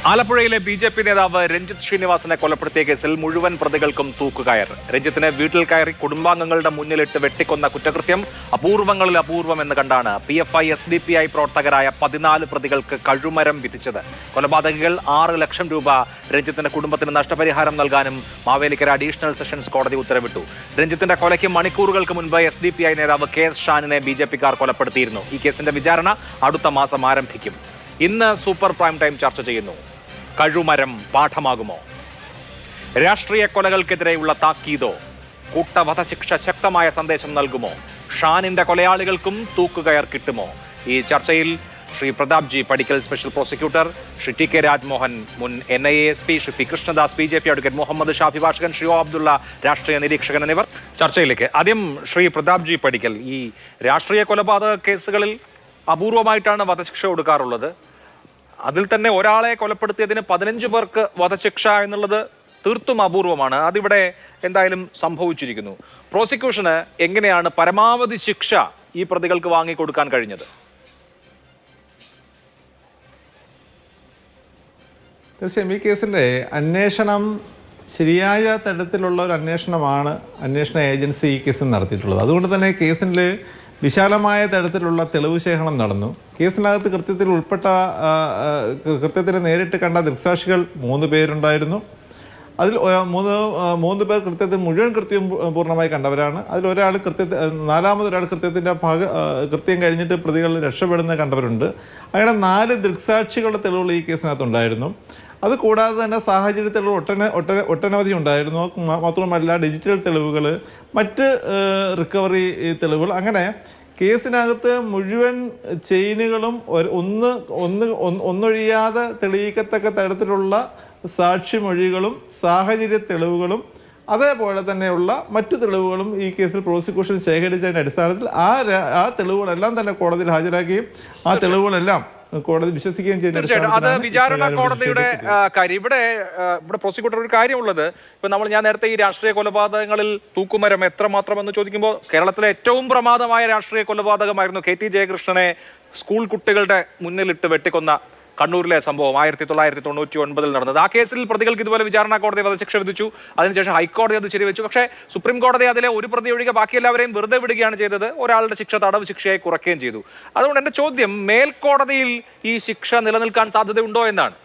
ആലപ്പുഴയിലെ ബി.ജെ.പി. നേതാവ് രഞ്ജിത്ത് ശ്രീനിവാസനെ കൊലപ്പെടുത്തിയ കേസിൽ മുഴുവൻ പ്രതികൾക്കും തൂക്കുകയർ. രഞ്ജിത്തിനെ വീട്ടിൽ കയറി കുടുംബാംഗങ്ങളുടെ മുന്നിലിട്ട് വെട്ടിക്കൊന്ന കുറ്റകൃത്യം അപൂർവങ്ങളിൽ അപൂർവം എന്ന് കണ്ടാണ് PFI SDPI പ്രവർത്തകരായ 14 പ്രതികൾക്ക് കഴുമരം വിധിച്ചത്. കൊലപാതകികൾ 6 ലക്ഷം രൂപ രഞ്ജിത്തിന്റെ കുടുംബത്തിന് നഷ്ടപരിഹാരം നൽകാനും മാവേലിക്കര അഡീഷണൽ സെഷൻസ് കോടതി ഉത്തരവിട്ടു. രഞ്ജിത്തിന്റെ കൊലയ്ക്ക് മണിക്കൂറുകൾക്ക് മുൻപ് SDPI നേതാവ് KS ഷാനിനെ ബി.ജെ.പിക്കാർ കൊലപ്പെടുത്തിയിരുന്നു. ഈ കേസിന്റെ വിചാരണ അടുത്ത മാസം ആരംഭിക്കും. ഇന്ന് സൂപ്പർ പ്രൈം ടൈം ചർച്ച ചെയ്യുന്നു. കഴുമരം പാഠമാകുമോ? രാഷ്ട്രീയ കൊലകൾക്കെതിരെയുള്ള താക്കീതോ? കൂട്ടവധശിക്ഷ ശക്തമായ സന്ദേശം നൽകുമോ? ഷാനിന്റെ കൊലയാളികൾക്കും തൂക്കുകയർ കിട്ടുമോ? ഈ ചർച്ചയിൽ Shri Pratap G Padikkal, special prosecutor, Shri TK Rajmohan, മുൻ NIA-SP, Shri P. Krishnadas, BJP advocate Muhammad Shah അഭിഭാഷകൻ, ശ്രീ O. അബ്ദുള്ള രാഷ്ട്രീയ നിരീക്ഷകൻ എന്നിവർ ചർച്ചയിലേക്ക്. ആദ്യം ശ്രീ പ്രതാപ് ജി പടിക്കൽ, ഈ രാഷ്ട്രീയ കൊലപാതക കേസുകളിൽ അപൂർവമായിട്ടാണ് വധശിക്ഷ കൊടുക്കാറുള്ളത്. അതിൽ തന്നെ ഒരാളെ കൊലപ്പെടുത്തിയതിന് 15 പേർക്ക് വധശിക്ഷ എന്നുള്ളത് തീർത്തും അപൂർവമാണ്. അതിവിടെ എന്തായാലും സംഭവിച്ചിരിക്കുന്നു. പ്രോസിക്യൂഷന് എങ്ങനെയാണ് പരമാവധി ശിക്ഷ ഈ പ്രതികൾക്ക് വാങ്ങിക്കൊടുക്കാൻ കഴിഞ്ഞത്? തീർച്ചയായും ഈ കേസിൻ്റെ അന്വേഷണം ശരിയായ തരത്തിലുള്ള ഒരു അന്വേഷണമാണ് അന്വേഷണ ഏജൻസി ഈ കേസിൽ നടത്തിയിട്ടുള്ളത്. അതുകൊണ്ട് തന്നെ കേസിൽ വിശാലമായ തരത്തിലുള്ള തെളിവ് ശേഖരണം നടന്നു. കേസിനകത്ത് കൃത്യത്തിന് നേരിട്ട് കണ്ട ദൃക്സാക്ഷികൾ 3 പേരുണ്ടായിരുന്നു. അതിൽ മൂന്ന് പേർ കൃത്യത്തിൽ മുഴുവൻ കൃത്യം പൂർണ്ണമായി കണ്ടവരാണ്. അതിലൊരാൾ നാലാമതൊരാൾ കൃത്യം കഴിഞ്ഞിട്ട് പ്രതികൾ രക്ഷപ്പെടുന്നത് കണ്ടവരുണ്ട്. അങ്ങനെ 4 ദൃക്സാക്ഷികളുടെ തെളിവുകൾ ഈ കേസിനകത്തുണ്ടായിരുന്നു. അതുകൂടാതെ തന്നെ സാഹചര്യ തെളിവ് ഒട്ടനവധി ഉണ്ടായിരുന്നു. മാത്രമല്ല ഡിജിറ്റൽ തെളിവുകൾ, മറ്റ് റിക്കവറി തെളിവുകൾ, അങ്ങനെ കേസിനകത്ത് മുഴുവൻ ചെയിനുകളും ഒന്നൊഴിയാതെ തെളിയിക്കത്തക്ക തരത്തിലുള്ള സാക്ഷിമൊഴികളും സാഹചര്യ തെളിവുകളും അതേപോലെ തന്നെയുള്ള മറ്റു തെളിവുകളും ഈ കേസിൽ പ്രോസിക്യൂഷൻ ശേഖരിച്ചതിൻ്റെ അടിസ്ഥാനത്തിൽ ആ തെളിവുകളെല്ലാം തന്നെ കോടതിയിൽ ഹാജരാക്കുകയും ആ തെളിവുകളെല്ലാം കോടതി വിശ്വസിക്കുകയും ചെയ്യുന്നു. അത് വിചാരണ കോടതിയുടെ കാര്യം. ഇവിടെ പ്രോസിക്യൂട്ടർ ഒരു കാര്യമുള്ളത്, ഇപ്പൊ ഞാൻ നേരത്തെ ഈ രാഷ്ട്രീയ കൊലപാതകങ്ങളിൽ തൂക്കുമരം എത്രമാത്രം എന്ന് ചോദിക്കുമ്പോൾ കേരളത്തിലെ ഏറ്റവും പ്രമാദമായ രാഷ്ട്രീയ കൊലപാതകമായിരുന്നു KT ജയകൃഷ്ണനെ സ്കൂൾ കുട്ടികളുടെ മുന്നിലിട്ട് വെട്ടിക്കൊന്ന കണ്ണൂരിലെ സംഭവം 1999 നടന്നത്. ആ കേസിൽ പ്രതികൾക്ക് ഇതുപോലെ വിചാരണ കോടതി വധശിക്ഷ വിധിച്ചു. അതിനുശേഷം ഹൈക്കോടതി അത് ശരിവെച്ചു. പക്ഷേ സുപ്രീം കോടതി അതിലെ ഒരു പ്രതി ഒഴികെ ബാക്കി എല്ലാവരെയും വെറുതെ വിടുകയാണ് ചെയ്തത്. ഒരാളുടെ ശിക്ഷ തടവ് ശിക്ഷയായി കുറയ്ക്കുകയും ചെയ്തു. അതുകൊണ്ട് എന്റെ ചോദ്യം, മേൽക്കോടതിയിൽ ഈ ശിക്ഷ നിലനിൽക്കാൻ സാധ്യതയുണ്ടോ എന്നാണ്.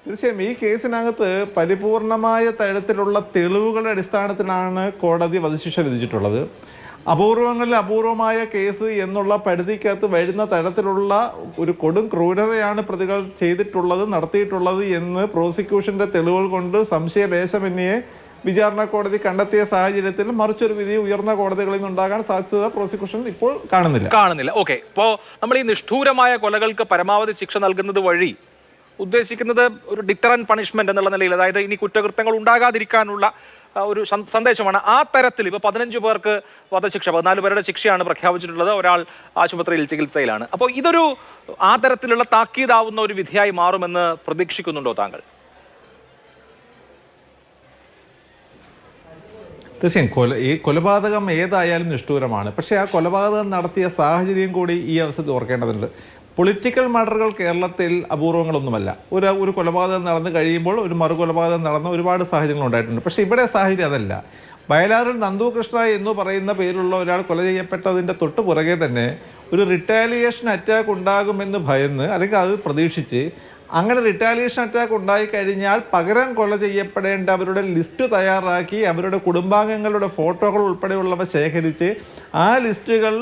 തീർച്ചയായും ഈ കേസിനകത്ത് പരിപൂർണമായ തരത്തിലുള്ള തെളിവുകളുടെ അടിസ്ഥാനത്തിലാണ് കോടതി വധശിക്ഷ വിധിച്ചിട്ടുള്ളത്. അപൂർവങ്ങളിൽ അപൂർവമായ കേസ് എന്നുള്ള പരിധിക്കകത്ത് വരുന്ന തരത്തിലുള്ള ഒരു കൊടും ക്രൂരതയാണ് പ്രതികൾ നടത്തിയിട്ടുള്ളത് എന്ന് പ്രോസിക്യൂഷന്റെ തെളിവുകൾ കൊണ്ട് സംശയലേശമന്യേ വിചാരണ കോടതി കണ്ടെത്തിയ സാഹചര്യത്തിൽ മറിച്ചൊരു വിധി ഉയർന്ന കോടതികളിൽ നിന്നുണ്ടാകാൻ സാധ്യത പ്രോസിക്യൂഷൻ ഇപ്പോൾ കാണുന്നില്ല. ഓക്കെ, ഇപ്പോൾ നമ്മൾ ഈ നിഷ്ഠൂരമായ കൊലകൾക്ക് പരമാവധി ശിക്ഷ നൽകുന്നത് വഴി ഉദ്ദേശിക്കുന്നത് ഒരു ഡിറ്ററന്റ് പണിഷ്മെന്റ് എന്നുള്ള നിലയിൽ, അതായത് ഇനി കുറ്റകൃത്യങ്ങൾ ഉണ്ടാകാതിരിക്കാനുള്ള ഒരു സന്ദേശമാണ്. ആ തരത്തിൽ ഇപ്പോൾ 15 പേർക്ക് വധശിക്ഷ, 14 പേരുടെ ശിക്ഷയാണ് പ്രഖ്യാപിച്ചിട്ടുള്ളത്. ഒരാൾ ആശുപത്രിയിൽ ചികിത്സയിലാണ്. അപ്പോൾ ഇതൊരു ആ തരത്തിലുള്ള താക്കീതാവുന്ന ഒരു വിധിയായി മാറുമെന്ന് പ്രതീക്ഷിക്കുന്നുണ്ടോ താങ്കൾ? തീർച്ചയായും ഈ കൊലപാതകം ഏതായാലും നിഷ്ഠൂരമാണ്. പക്ഷേ ആ കൊലപാതകം നടത്തിയ സാഹചര്യം കൂടി ഈ അവസരത്തിൽ ഓർക്കേണ്ടതുണ്ട്. പൊളിറ്റിക്കൽ മർഡറുകൾ കേരളത്തിൽ അപൂർവങ്ങളൊന്നുമല്ല. ഒരു കൊലപാതകം നടന്നു കഴിയുമ്പോൾ ഒരു മറുകൊലപാതകം നടന്ന ഒരുപാട് സാഹചര്യങ്ങൾ ഉണ്ടായിട്ടുണ്ട്. പക്ഷേ ഇവിടെ സാഹചര്യം അതല്ല. വയലാറിൽ നന്ദു കൃഷ്ണ എന്ന് പറയുന്ന പേരുള്ള ഒരാൾ കൊല ചെയ്യപ്പെട്ടതിൻ്റെ തൊട്ട് പുറകെ തന്നെ ഒരു റിട്ടാലിയേഷൻ അറ്റാക്ക് ഉണ്ടാകുമെന്ന് ഭയന്ന്, അല്ലെങ്കിൽ അത് പ്രതീക്ഷിച്ച്, അങ്ങനെ റിട്ടാലിയേഷൻ അറ്റാക്ക് ഉണ്ടായിക്കഴിഞ്ഞാൽ പകരം കൊല ചെയ്യപ്പെടേണ്ടവരുടെ ലിസ്റ്റ് തയ്യാറാക്കി അവരുടെ കുടുംബാംഗങ്ങളുടെ ഫോട്ടോകൾ ഉൾപ്പെടെയുള്ളവ ശേഖരിച്ച് ആ ലിസ്റ്റുകൾ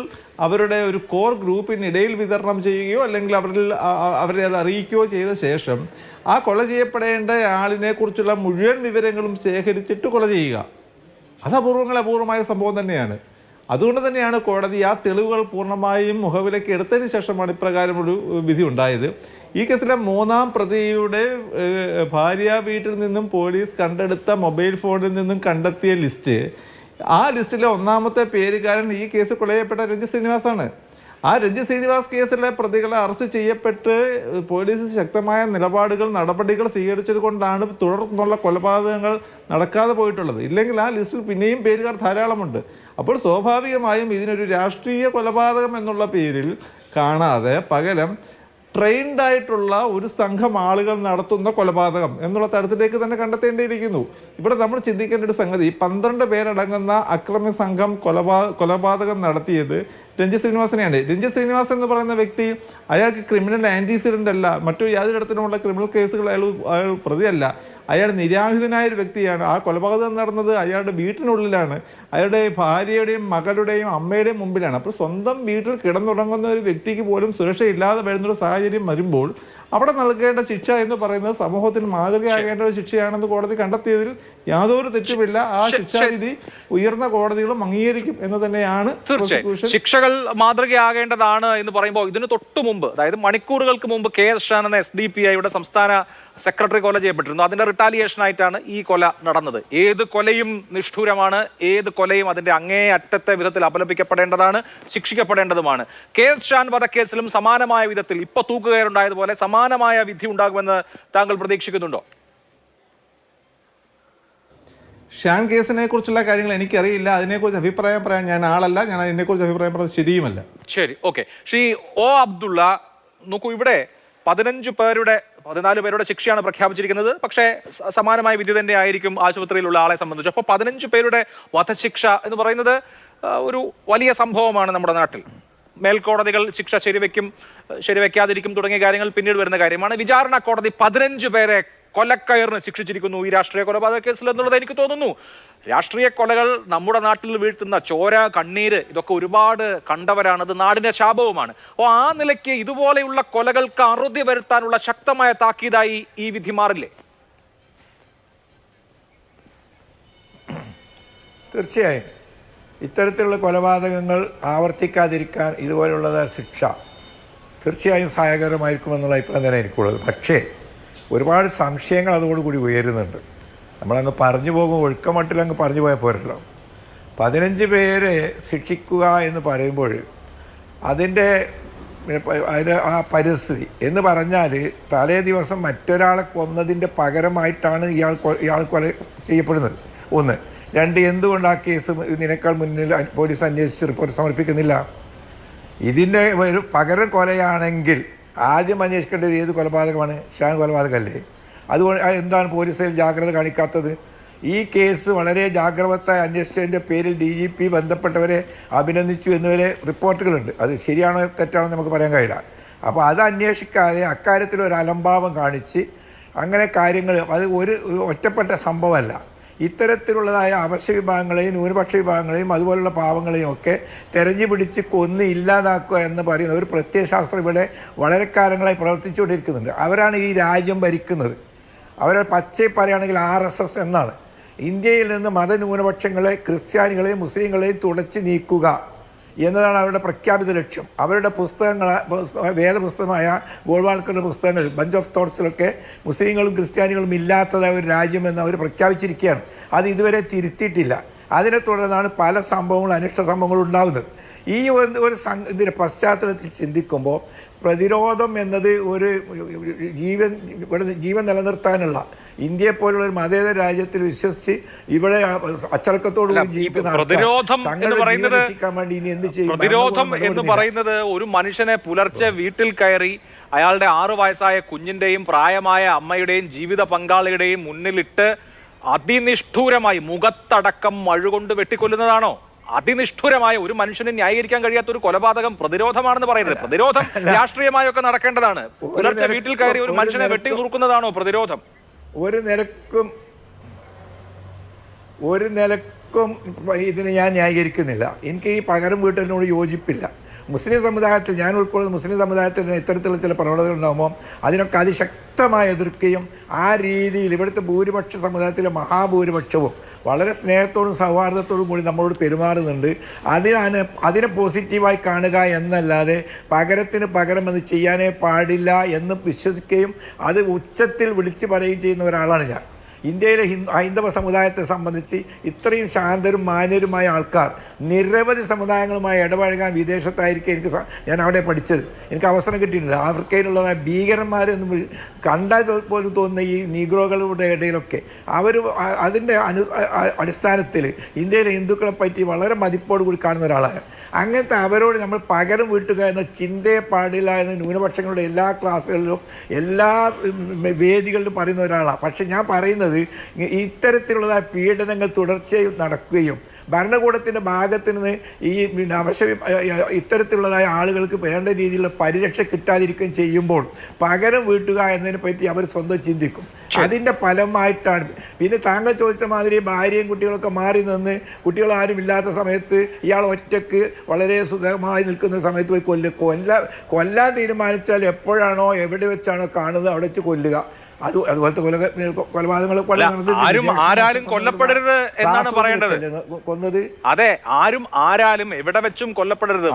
അവരുടെ ഒരു കോർ ഗ്രൂപ്പിനിടയിൽ വിതരണം ചെയ്യുകയോ അല്ലെങ്കിൽ അവരെ അത് അറിയിക്കുകയോ ചെയ്ത ശേഷം ആ കൊല ചെയ്യപ്പെടേണ്ട ആളിനെ കുറിച്ചുള്ള മുഴുവൻ വിവരങ്ങളും ശേഖരിച്ചിട്ട് കൊല ചെയ്യുക. അത് അപൂർവമായ സംഭവം തന്നെയാണ്. അതുകൊണ്ട് തന്നെയാണ് കോടതി ആ തെളിവുകൾ പൂർണ്ണമായും മുഖവിലേക്ക് എടുത്തതിന് ശേഷമാണ് ഇപ്രകാരം ഒരു വിധി ഉണ്ടായത്. ഈ കേസിലെ 3-ാം പ്രതിയുടെ ഭാര്യ വീട്ടിൽ നിന്നും പോലീസ് കണ്ടെടുത്ത മൊബൈൽ ഫോണിൽ നിന്നും കണ്ടെത്തിയ ലിസ്റ്റ്, ആ ലിസ്റ്റിലെ 1-ാമത്തെ പേരുകാരൻ ഈ കേസ് കൊല ചെയ്യപ്പെട്ട രഞ്ജിത്ത് ശ്രീനിവാസാണ്. ആ രഞ്ജിത്ത് ശ്രീനിവാസ് കേസിലെ പ്രതികളെ അറസ്റ്റ് ചെയ്യപ്പെട്ട് പോലീസ് ശക്തമായ നടപടികൾ സ്വീകരിച്ചത് കൊണ്ടാണ് തുടർന്നുള്ള കൊലപാതകങ്ങൾ നടക്കാതെ പോയിട്ടുള്ളത്. ഇല്ലെങ്കിൽ ആ ലിസ്റ്റിൽ പിന്നെയും പേരുകാർ ധാരാളമുണ്ട്. അപ്പോൾ സ്വാഭാവികമായും ഇതിനൊരു രാഷ്ട്രീയ കൊലപാതകം എന്നുള്ള പേരിൽ കാണാതെ പകരം ട്രെയിൻഡ് ആയിട്ടുള്ള ഒരു സംഘം ആളുകൾ നടത്തുന്ന കൊലപാതകം എന്നുള്ള തരത്തിലേക്ക് തന്നെ കണ്ടെത്തേണ്ടിയിരിക്കുന്നു. ഇവിടെ നമ്മൾ ചിന്തിക്കേണ്ട ഒരു സംഗതി, 12 പേരടങ്ങുന്ന അക്രമി സംഘം കൊലപാതകം നടത്തിയത് രഞ്ജിത്ത് ശ്രീനിവാസനെയാണ്. രഞ്ജിത്ത് ശ്രീനിവാസൻ എന്ന് പറയുന്ന വ്യക്തി അയാൾക്ക് ക്രിമിനൽ ആന്റിസിഡന്റ് അല്ല, മറ്റു യാതൊരു തരത്തിലുമുള്ള ക്രിമിനൽ കേസുകൾ അയാൾ പ്രതിയല്ല. അയാൾ നിരായുധനായ ഒരു വ്യക്തിയാണ്. ആ കൊലപാതകം നടന്നത് അയാളുടെ വീട്ടിനുള്ളിലാണ്, അയാളുടെ ഭാര്യയുടെയും മകളുടെയും അമ്മയുടെയും മുമ്പിലാണ്. അപ്പോൾ സ്വന്തം വീട്ടിൽ കിടന്നുറങ്ങുന്ന ഒരു വ്യക്തിക്ക് പോലും സുരക്ഷയില്ലാതെ വരുന്നൊരു സാഹചര്യം വരുമ്പോൾ അവിടെ നൽകേണ്ട ശിക്ഷ എന്ന് പറയുന്നത് സമൂഹത്തിന് മാതൃകയാകേണ്ട ഒരു ശിക്ഷയാണെന്ന് കോടതി കണ്ടെത്തിയതിൽ യാതൊരു തെറ്റുമില്ല. ആ ശിക്ഷാവിധി ഉയർന്ന കോടതികളും അംഗീകരിക്കും എന്ന് തന്നെയാണ്. തീർച്ചയായും ശിക്ഷകൾ മാതൃകയാകേണ്ടതാണ് എന്ന് പറയുമ്പോൾ ഇതിന് തൊട്ടു മുമ്പ്, അതായത് മണിക്കൂറുകൾക്ക് മുമ്പ് KS ഷാൻ എന്ന SDPIയുടെ സംസ്ഥാന സെക്രട്ടറി കൊല ചെയ്യപ്പെട്ടിരുന്നു. അതിന്റെ റിട്ടാലിയേഷൻ ആയിട്ടാണ് ഈ കൊല നടന്നത്. ഏത് കൊലയും നിഷ്ഠൂരമാണ്, ഏത് കൊലയും അതിന്റെ അങ്ങേ അറ്റത്തെ വിധത്തിൽ അപലപിക്കപ്പെടേണ്ടതാണ്, ശിക്ഷിക്കപ്പെടേണ്ടതുമാണ്. KS ഷാൻ വധക്കേസിലും സമാനമായ വിധത്തിൽ ഇപ്പൊ തൂക്കുകയറുണ്ടായതുപോലെ സമാനമായ വിധി ഉണ്ടാകുമെന്ന് താങ്കൾ പ്രതീക്ഷിക്കുന്നുണ്ടോ? ഷാൻ കേസിനെ കുറിച്ചുള്ള കാര്യങ്ങൾ എനിക്കറിയില്ല. അതിനെക്കുറിച്ച് അഭിപ്രായം പറയാൻ ഞാൻ ആളല്ല. ഞാൻ അതിനെക്കുറിച്ച് അഭിപ്രായം പറയുന്നത് ശരിയുമല്ല. ശരി, ഓക്കെ. ശ്രീ O അബ്ദുള്ള, നോക്കൂ, ഇവിടെ 14 പേരുടെ ശിക്ഷയാണ് പ്രഖ്യാപിച്ചിരിക്കുന്നത്. പക്ഷേ സമാനമായ വിധി തന്നെ ആയിരിക്കും ആശുപത്രിയിലുള്ള ആളെ സംബന്ധിച്ച്. അപ്പോൾ 15 പേരുടെ വധശിക്ഷ എന്ന് പറയുന്നത് ഒരു വലിയ സംഭവമാണ് നമ്മുടെ നാട്ടിൽ. മേൽക്കോടതികൾ ശിക്ഷ ശരിവെക്കാതിരിക്കും തുടങ്ങിയ കാര്യങ്ങൾ പിന്നീട് വരുന്ന കാര്യമാണ്. വിചാരണ കോടതി 15 പേരെ കൊലക്കയറിന് ശിക്ഷിച്ചിരിക്കുന്നു ഈ രാഷ്ട്രീയ കൊലപാതക കേസിൽ എന്നുള്ളത് എനിക്ക് തോന്നുന്നു. രാഷ്ട്രീയ കൊലകൾ നമ്മുടെ നാട്ടിൽ വീഴ്ത്തുന്ന ചോര, കണ്ണീര്, ഇതൊക്കെ ഒരുപാട് കണ്ടവരാണ്. അത് നാടിന്റെ ശാപവുമാണ്. അപ്പോൾ ആ നിലയ്ക്ക് ഇതുപോലെയുള്ള കൊലകൾക്ക് അറുതി വരുത്താനുള്ള ശക്തമായ താക്കീതായി ഈ വിധി മാറില്ലേ? തീർച്ചയായും ഇത്തരത്തിലുള്ള കൊലപാതകങ്ങൾ ആവർത്തിക്കാതിരിക്കാൻ ഇതുപോലെയുള്ള ശിക്ഷ തീർച്ചയായും സഹായകരമായിരിക്കുമെന്നുള്ള അഭിപ്രായം തന്നെ എനിക്കുള്ളത്. പക്ഷേ ഒരുപാട് സംശയങ്ങൾ അതോടുകൂടി ഉയരുന്നുണ്ട്. നമ്മളങ്ങ് പറഞ്ഞു പോകും, ഒഴുക്കമട്ടിലങ്ങ് പറഞ്ഞു പോയാൽ പോരല്ലോ. 15 പേരെ ശിക്ഷിക്കുക എന്ന് പറയുമ്പോൾ അതിൻ്റെ ആ പരിസ്ഥിതി എന്ന് പറഞ്ഞാൽ തലേ ദിവസം മറ്റൊരാളെ കൊന്നതിൻ്റെ പകരമായിട്ടാണ് ഇയാൾ കൊല ചെയ്യപ്പെടുന്നത്. 1. 2, എന്തുകൊണ്ട് ആ കേസ് ഇതിനേക്കാൾ മുന്നിൽ പോലീസ് അന്വേഷിച്ച് റിപ്പോർട്ട് സമർപ്പിക്കുന്നില്ല? ഇതിൻ്റെ ഒരു പകരം കൊലയാണെങ്കിൽ ആദ്യം അന്വേഷിക്കേണ്ടത് ഏത് കൊലപാതകമാണ്? ഷാൻ കൊലപാതകമല്ലേ? അതുകൊണ്ട് എന്താണ് പോലീസിൽ ജാഗ്രത കാണിക്കാത്തത്? ഈ കേസ് വളരെ ജാഗ്രതയായി അന്വേഷിച്ചതിൻ്റെ പേരിൽ DGP ബന്ധപ്പെട്ടവരെ അഭിനന്ദിച്ചു എന്നിവരെ റിപ്പോർട്ടുകളുണ്ട്. അത് ശരിയാണോ തെറ്റാണോ നമുക്ക് പറയാൻ കഴിയില്ല. അപ്പോൾ അത് അന്വേഷിക്കാതെ അക്കാര്യത്തിൽ ഒരു അലംഭാവം കാണിച്ച് അങ്ങനെ കാര്യങ്ങൾ, അത് ഒരു ഒറ്റപ്പെട്ട സംഭവമല്ല. ഇത്തരത്തിലുള്ളതായ അവശ്യ വിഭാഗങ്ങളെയും ന്യൂനപക്ഷ വിഭാഗങ്ങളെയും അതുപോലുള്ള പാവങ്ങളെയും ഒക്കെ തെരഞ്ഞു പിടിച്ച് കൊന്ന് ഇല്ലാതാക്കുക എന്ന് പറയുന്ന ഒരു പ്രത്യയശാസ്ത്രം ഇവിടെ വളരെ കാലങ്ങളായി പ്രവർത്തിച്ചുകൊണ്ടിരിക്കുന്നുണ്ട്. അവരാണ് ഈ രാജ്യം ഭരിക്കുന്നത്. അവരെ പച്ചയിൽ പറയുകയാണെങ്കിൽ RSS എന്നാണ്. ഇന്ത്യയിൽ നിന്ന് മതന്യൂനപക്ഷങ്ങളെ, ക്രിസ്ത്യാനികളെയും മുസ്ലിങ്ങളെയും തുടച്ച് നീക്കുക എന്നതാണ് അവരുടെ പ്രഖ്യാപിത ലക്ഷ്യം. അവരുടെ പുസ്തകങ്ങൾ, വേദപുസ്തകമായ ഗോൾവാൾക്കറുടെ പുസ്തകങ്ങൾ, ബഞ്ച് ഓഫ് തോട്ട്സിലൊക്കെ മുസ്ലിങ്ങളും ക്രിസ്ത്യാനികളും ഇല്ലാത്തതായ ഒരു രാജ്യമെന്ന് അവർ പ്രഖ്യാപിച്ചിരിക്കുകയാണ്. അത് ഇതുവരെ തിരുത്തിയിട്ടില്ല. അതിനെ തുടർന്നാണ് പല സംഭവങ്ങളും, അനിഷ്ട സംഭവങ്ങളും ഉണ്ടാകുന്നത്. ഈ ഒരു ഇതിൻ്റെ പശ്ചാത്തലത്തിൽ ചിന്തിക്കുമ്പോൾ പ്രതിരോധം എന്നത് ഒരു ജീവൻ നിലനിർത്താനുള്ള, ഇന്ത്യയെ പോലുള്ള ഒരു മതേതര രാജ്യത്തിൽ വിശ്വസിച്ച് ഇവിടെ അച്ചടക്കത്തോടുകൂടി ജീവിക്കുന്ന പ്രതിരോധം എന്ന് പറയുന്നത് ഒരു മനുഷ്യനെ പുലർച്ചെ വീട്ടിൽ കയറി അയാളുടെ 6 വയസ്സായ കുഞ്ഞിന്റെയും പ്രായമായ അമ്മയുടെയും ജീവിത പങ്കാളിയുടെയും മുന്നിലിട്ട് അതിനിഷ്ഠൂരമായി മുഖത്തടക്കം മഴുകൊണ്ട് വെട്ടിക്കൊല്ലുന്നതാണോ? അതിനിഷ്ഠുരമായ ഒരു മനുഷ്യനെ ന്യായീകരിക്കാൻ കഴിയാത്ത ഒരു കൊലപാതകം പ്രതിരോധമാണെന്ന് പറയുന്നത്? പ്രതിരോധം രാഷ്ട്രീയമായൊക്കെ നടക്കേണ്ടതാണ്. പുലർച്ചെ വീട്ടിൽ കയറി ഒരു മനുഷ്യനെ വെട്ടി നുറുക്കുന്നതാണോ പ്രതിരോധം? ഒരു നിലക്കും ഇതിനെ ഞാൻ ന്യായീകരിക്കുന്നില്ല. എനിക്ക് ഈ പകരം വീട്ടലിനോട് യോജിപ്പില്ല. മുസ്ലിം സമുദായത്തിൽ, ഞാൻ ഉൾക്കൊള്ളുന്ന മുസ്ലിം സമുദായത്തിൽ ഇത്തരത്തിലുള്ള ചില പ്രവണതകൾ ഉണ്ടാകുമ്പോൾ അതിനൊക്കെ അതിശക്തമായി എതിർക്കുകയും ആ രീതിയിൽ ഇവിടുത്തെ ഭൂരിപക്ഷ സമുദായത്തിലെ മഹാഭൂരിപക്ഷവും വളരെ സ്നേഹത്തോടും സൗഹാർദ്ദത്തോടും കൂടി നമ്മളോട് പെരുമാറുന്നുണ്ട്. അതിനെ പോസിറ്റീവായി കാണുക എന്നല്ലാതെ പകരത്തിന് പകരം അത് ചെയ്യാനേ പാടില്ല എന്ന് വിശ്വസിക്കുകയും അത് ഉച്ചത്തിൽ വിളിച്ചു പറയുകയും ചെയ്യുന്ന ഒരാളാണ് ഞാൻ. ഇന്ത്യയിലെ ഹൈന്ദവ സമുദായത്തെ സംബന്ധിച്ച് ഇത്രയും ശാന്തരും മാന്യരുമായ ആൾക്കാർ നിരവധി സമുദായങ്ങളുമായി ഇടപഴകാൻ വിദേശത്തായിരിക്കും ഞാൻ അവിടെ പഠിച്ചത്. എനിക്ക് അവസരം കിട്ടിയിട്ടുണ്ട്. ആഫ്രിക്കയിലുള്ളതായ ഭീകരന്മാരെന്ന് കണ്ടാൽ പോലും തോന്നുന്ന ഈ നീഗ്രോകളുടെ ഇടയിലൊക്കെ അവർ അതിൻ്റെ അടിസ്ഥാനത്തിൽ ഇന്ത്യയിലെ ഹിന്ദുക്കളെ പറ്റി വളരെ മതിപ്പോട് കൂടി കാണുന്ന ഒരാളാണ്. അങ്ങനത്തെ അവരോട് നമ്മൾ പകരം വീട്ടുക എന്ന ചിന്തയെ പാടില്ല എന്ന് ന്യൂനപക്ഷങ്ങളുടെ എല്ലാ ക്ലാസ്സുകളിലും എല്ലാ വേദികളിലും പറയുന്ന ഒരാളാണ്. പക്ഷെ ഞാൻ പറയുന്നത് ഇത്തരത്തിലുള്ളതായ പീഡനങ്ങൾ തുടർച്ചയായി നടക്കുകയും ഭരണകൂടത്തിൻ്റെ ഭാഗത്ത് നിന്ന് ഈ ഇത്തരത്തിലുള്ളതായ ആളുകൾക്ക് വേണ്ട രീതിയിലുള്ള പരിരക്ഷ കിട്ടാതിരിക്കുകയും ചെയ്യുമ്പോൾ പകരം വീട്ടുക എന്നതിനെ പറ്റി അവർ സ്വന്തം ചിന്തിക്കും. അതിൻ്റെ ഫലമായിട്ടാണ് പിന്നെ താങ്കൾ ചോദിച്ച മാതിരി ഭാര്യയും കുട്ടികളൊക്കെ മാറി നിന്ന് കുട്ടികളാരും ഇല്ലാത്ത സമയത്ത് ഇയാൾ ഒറ്റയ്ക്ക് വളരെ സുഖമായി നിൽക്കുന്ന സമയത്ത് പോയി കൊല്ലാൻ തീരുമാനിച്ചാൽ എപ്പോഴാണോ എവിടെ വെച്ചാണോ കാണുന്നത് അവിടെ വെച്ച് കൊല്ലുക. അതുപോലത്തെ കൊലപാതകങ്ങൾ ആരാലും കൊല്ലപ്പെടരുത് എന്നാണ് പറയേണ്ടത്. കൊന്നത് അതെ, ആരാലും എവിടെ വെച്ചും കൊല്ലപ്പെടരുത്.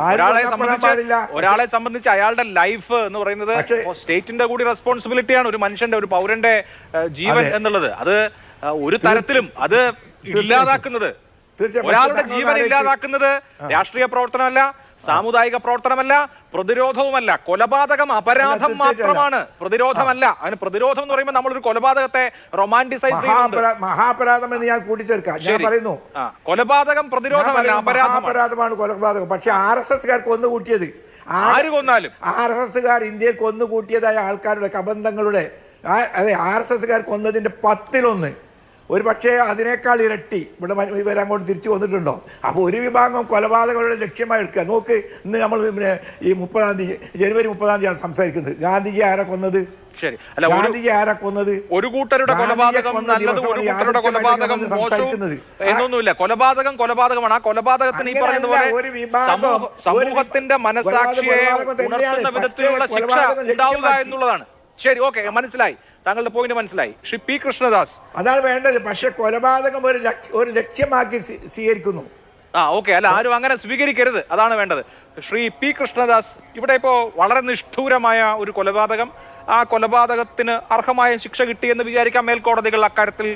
ഒരാളെ സംബന്ധിച്ച് അയാളുടെ ലൈഫ് എന്ന് പറയുന്നത് സ്റ്റേറ്റിന്റെ കൂടി റെസ്പോൺസിബിലിറ്റിയാണ്. ഒരു മനുഷ്യന്റെ, ഒരു പൗരന്റെ ജീവൻ എന്നുള്ളത് അത് ഒരു തരത്തിലും അത് ഇല്ലാതാക്കുന്നത്, ഒരാളുടെ ജീവൻ ഇല്ലാതാക്കുന്നത് രാഷ്ട്രീയ പ്രവർത്തനമല്ല, സാമുദായിക പ്രവർത്തനമല്ല, പ്രതിരോധവുമല്ല. കൊലപാതകം അപരാധം മാത്രമാണ്, പ്രതിരോധമല്ല. അതിന് പ്രതിരോധം എന്ന് പറയുമ്പോൾ നമ്മളൊരു കൊലപാതകത്തെ റൊമാന്റിസൈസ് മഹാപരാധം എന്ന് ഞാൻ കൂട്ടിച്ചേർക്കാം. ഞാൻ പറയുന്നു കൊലപാതകം പ്രതിരോധമല്ല, അപരാധമാണ് കൊലപാതകം. പക്ഷെ RSSകാർ കൊന്നുകൂട്ടിയത്, ആര് കൊന്നാലും RSSകാർ ഇന്ത്യയിൽ കൊന്നുകൂട്ടിയതായ ആൾക്കാരുടെ കബന്ധങ്ങളുടെ അതെ RSSകാർ കൊന്നതിന്റെ 10-1 ഒരു പക്ഷേ അതിനേക്കാൾ ഇരട്ടി ഇവിടെ ഇവരങ്ങോട്ട് തിരിച്ചു വന്നിട്ടുണ്ടോ? അപ്പോൾ ഒരു വിഭാഗം കൊലപാതകങ്ങളുടെ ലക്ഷ്യമായി എടുക്കുക. നോക്ക്, ഇന്ന് നമ്മൾ ഈ 30-ാം തീയതി ജനുവരി 30-ാം തീയതി സംസാരിക്കുന്നത്. ഗാന്ധിജി ആരാ കൊന്നത്? ഗാന്ധിജി ആരാ കൊന്നത്? ഒരു കൂട്ടരുടെ സംസാരിക്കുന്നത് എന്നൊന്നുമില്ല. കൊലപാതകമാണ്. ആ കൊലപാതകത്തിന് ഈ പറയുന്ന പോലെ സമൂഹത്തിന്റെ മനസാക്ഷിയെ ഉണർത്തുന്ന വിധത്തിലുള്ള ശിക്ഷ ഉണ്ടാവുക എന്നുള്ളതാണ്. ശരി, ഓക്കെ, മനസ്സിലായി, താങ്കളുടെ പോയിന്റ് മനസ്സിലായി. ശ്രീ പി കൃഷ്ണദാസ്, അതാണ് വേണ്ടത്. പക്ഷെ കൊലപാതകം ഒരു ലക്ഷ്യമാക്കി സ്വീകരിക്കുന്നു. ഓക്കെ, അല്ല, ആരും അങ്ങനെ സ്വീകരിക്കരുത്, അതാണ് വേണ്ടത്. ശ്രീ പി കൃഷ്ണദാസ്, ഇവിടെ ഇപ്പോ വളരെ നിഷ്ഠൂരമായ ഒരു കൊലപാതകം, ആ കൊലപാതകത്തിന് അർഹമായ ശിക്ഷ കിട്ടിയെന്ന് വിചാരിക്കാം. മേൽക്കോടതികൾ അക്കാര്യത്തിൽ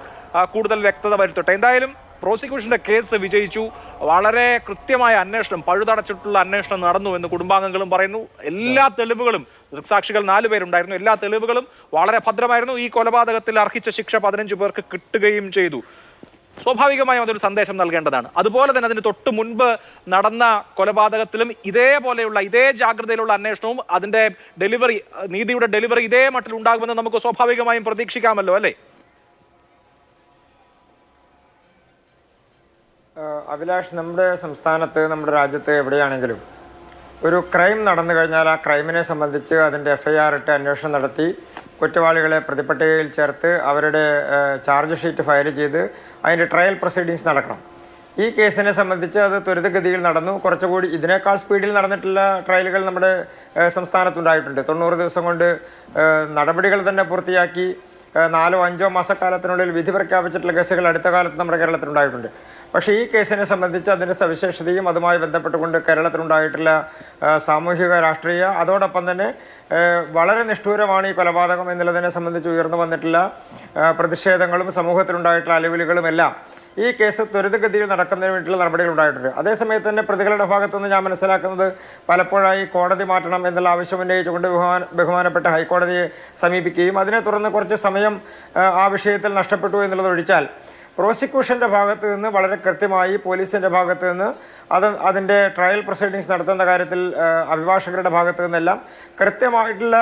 കൂടുതൽ വ്യക്തത വരുത്തട്ടെ. എന്തായാലും പ്രോസിക്യൂഷന്റെ കേസ് വിജയിച്ചു. വളരെ കൃത്യമായ അന്വേഷണം, പഴുതടച്ചിട്ടുള്ള അന്വേഷണം നടന്നു എന്ന് കുടുംബാംഗങ്ങളും പറയുന്നു. എല്ലാ തെളിവുകളും, ദൃക്സാക്ഷികൾ 4 പേരുണ്ടായിരുന്നു, എല്ലാ തെളിവുകളും വളരെ ഭദ്രമായിരുന്നു. ഈ കൊലപാതകത്തിൽ അർഹിച്ച ശിക്ഷ 15 പേർക്ക് കിട്ടുകയും ചെയ്തു. സ്വാഭാവികമായും അതൊരു സന്ദേശം നൽകേണ്ടതാണ്. അതുപോലെ തന്നെ അതിന് തൊട്ട് മുൻപ് നടന്ന കൊലപാതകത്തിലും ഇതേപോലെയുള്ള ഇതേ ജാഗ്രതയിലുള്ള അന്വേഷണവും അതിന്റെ ഡെലിവറി, നീതിയുടെ ഡെലിവറി ഇതേ മട്ടിൽ ഉണ്ടാകുമെന്ന് നമുക്ക് സ്വാഭാവികമായും പ്രതീക്ഷിക്കാമല്ലോ, അല്ലേ? അഭിലാഷ്, നമ്മുടെ സംസ്ഥാനത്ത്, നമ്മുടെ രാജ്യത്ത് എവിടെയാണെങ്കിലും ഒരു ക്രൈം നടന്നു കഴിഞ്ഞാൽ ആ ക്രൈമിനെ സംബന്ധിച്ച് അതിൻ്റെ FIR ഇട്ട് അന്വേഷണം നടത്തി കുറ്റവാളികളെ പ്രതിപട്ടികയിൽ ചേർത്ത് അവരുടെ ചാർജ് ഷീറ്റ് ഫയൽ ചെയ്ത് അതിൻ്റെ ട്രയൽ പ്രൊസീഡിങ്സ് നടക്കണം. ഈ കേസിനെ സംബന്ധിച്ച് അത് ത്വരിതഗതിയിൽ നടന്നു. കുറച്ചുകൂടി ഇതിനേക്കാൾ സ്പീഡിൽ നടന്നിട്ടുള്ള ട്രയലുകൾ നമ്മുടെ സംസ്ഥാനത്തുണ്ടായിട്ടുണ്ട്. 90 ദിവസം കൊണ്ട് നടപടികൾ തന്നെ പൂർത്തിയാക്കി 4-5 മാസക്കാലത്തിനുള്ളിൽ വിധി പ്രഖ്യാപിച്ചിട്ടുള്ള കേസുകൾ അടുത്ത കാലത്ത് നമ്മുടെ കേരളത്തിലുണ്ടായിട്ടുണ്ട്. പക്ഷേ ഈ കേസിനെ സംബന്ധിച്ച് അതിൻ്റെ സവിശേഷതയും അതുമായി ബന്ധപ്പെട്ടുകൊണ്ട് കേരളത്തിലുണ്ടായിട്ടുള്ള സാമൂഹിക രാഷ്ട്രീയ, അതോടൊപ്പം തന്നെ വളരെ നിഷ്ഠൂരമാണ് ഈ കൊലപാതകം എന്നുള്ളതിനെ സംബന്ധിച്ച് ഉയർന്നു വന്നിട്ടുള്ള പ്രതിഷേധങ്ങളും സമൂഹത്തിലുണ്ടായിട്ടുള്ള അലവിലുകളും എല്ലാം ഈ കേസ് ത്വരിതഗതിയിൽ നടക്കുന്നതിന് വേണ്ടിയിട്ടുള്ള നടപടികൾ ഉണ്ടായിട്ടുണ്ട്. അതേസമയത്ത് തന്നെ പ്രതികളുടെ ഭാഗത്തുനിന്ന് ഞാൻ മനസ്സിലാക്കുന്നത് പലപ്പോഴായി കോടതി മാറ്റണം എന്നുള്ള ആവശ്യം ഉന്നയിച്ചുകൊണ്ട് ബഹുമാനപ്പെട്ട ഹൈക്കോടതിയെ സമീപിക്കുകയും അതിനെ തുടർന്ന് കുറച്ച് സമയം ആ വിഷയത്തിൽ നഷ്ടപ്പെട്ടു എന്നുള്ളത് ഒഴിച്ചാൽ പ്രോസിക്യൂഷൻ്റെ ഭാഗത്ത് നിന്ന് വളരെ കൃത്യമായി പോലീസിൻ്റെ ഭാഗത്ത് നിന്ന് അതിൻ്റെ ട്രയൽ പ്രൊസീഡിങ്സ് നടത്തുന്ന കാര്യത്തിൽ അഭിഭാഷകരുടെ ഭാഗത്തു നിന്നെല്ലാം കൃത്യമായിട്ടുള്ള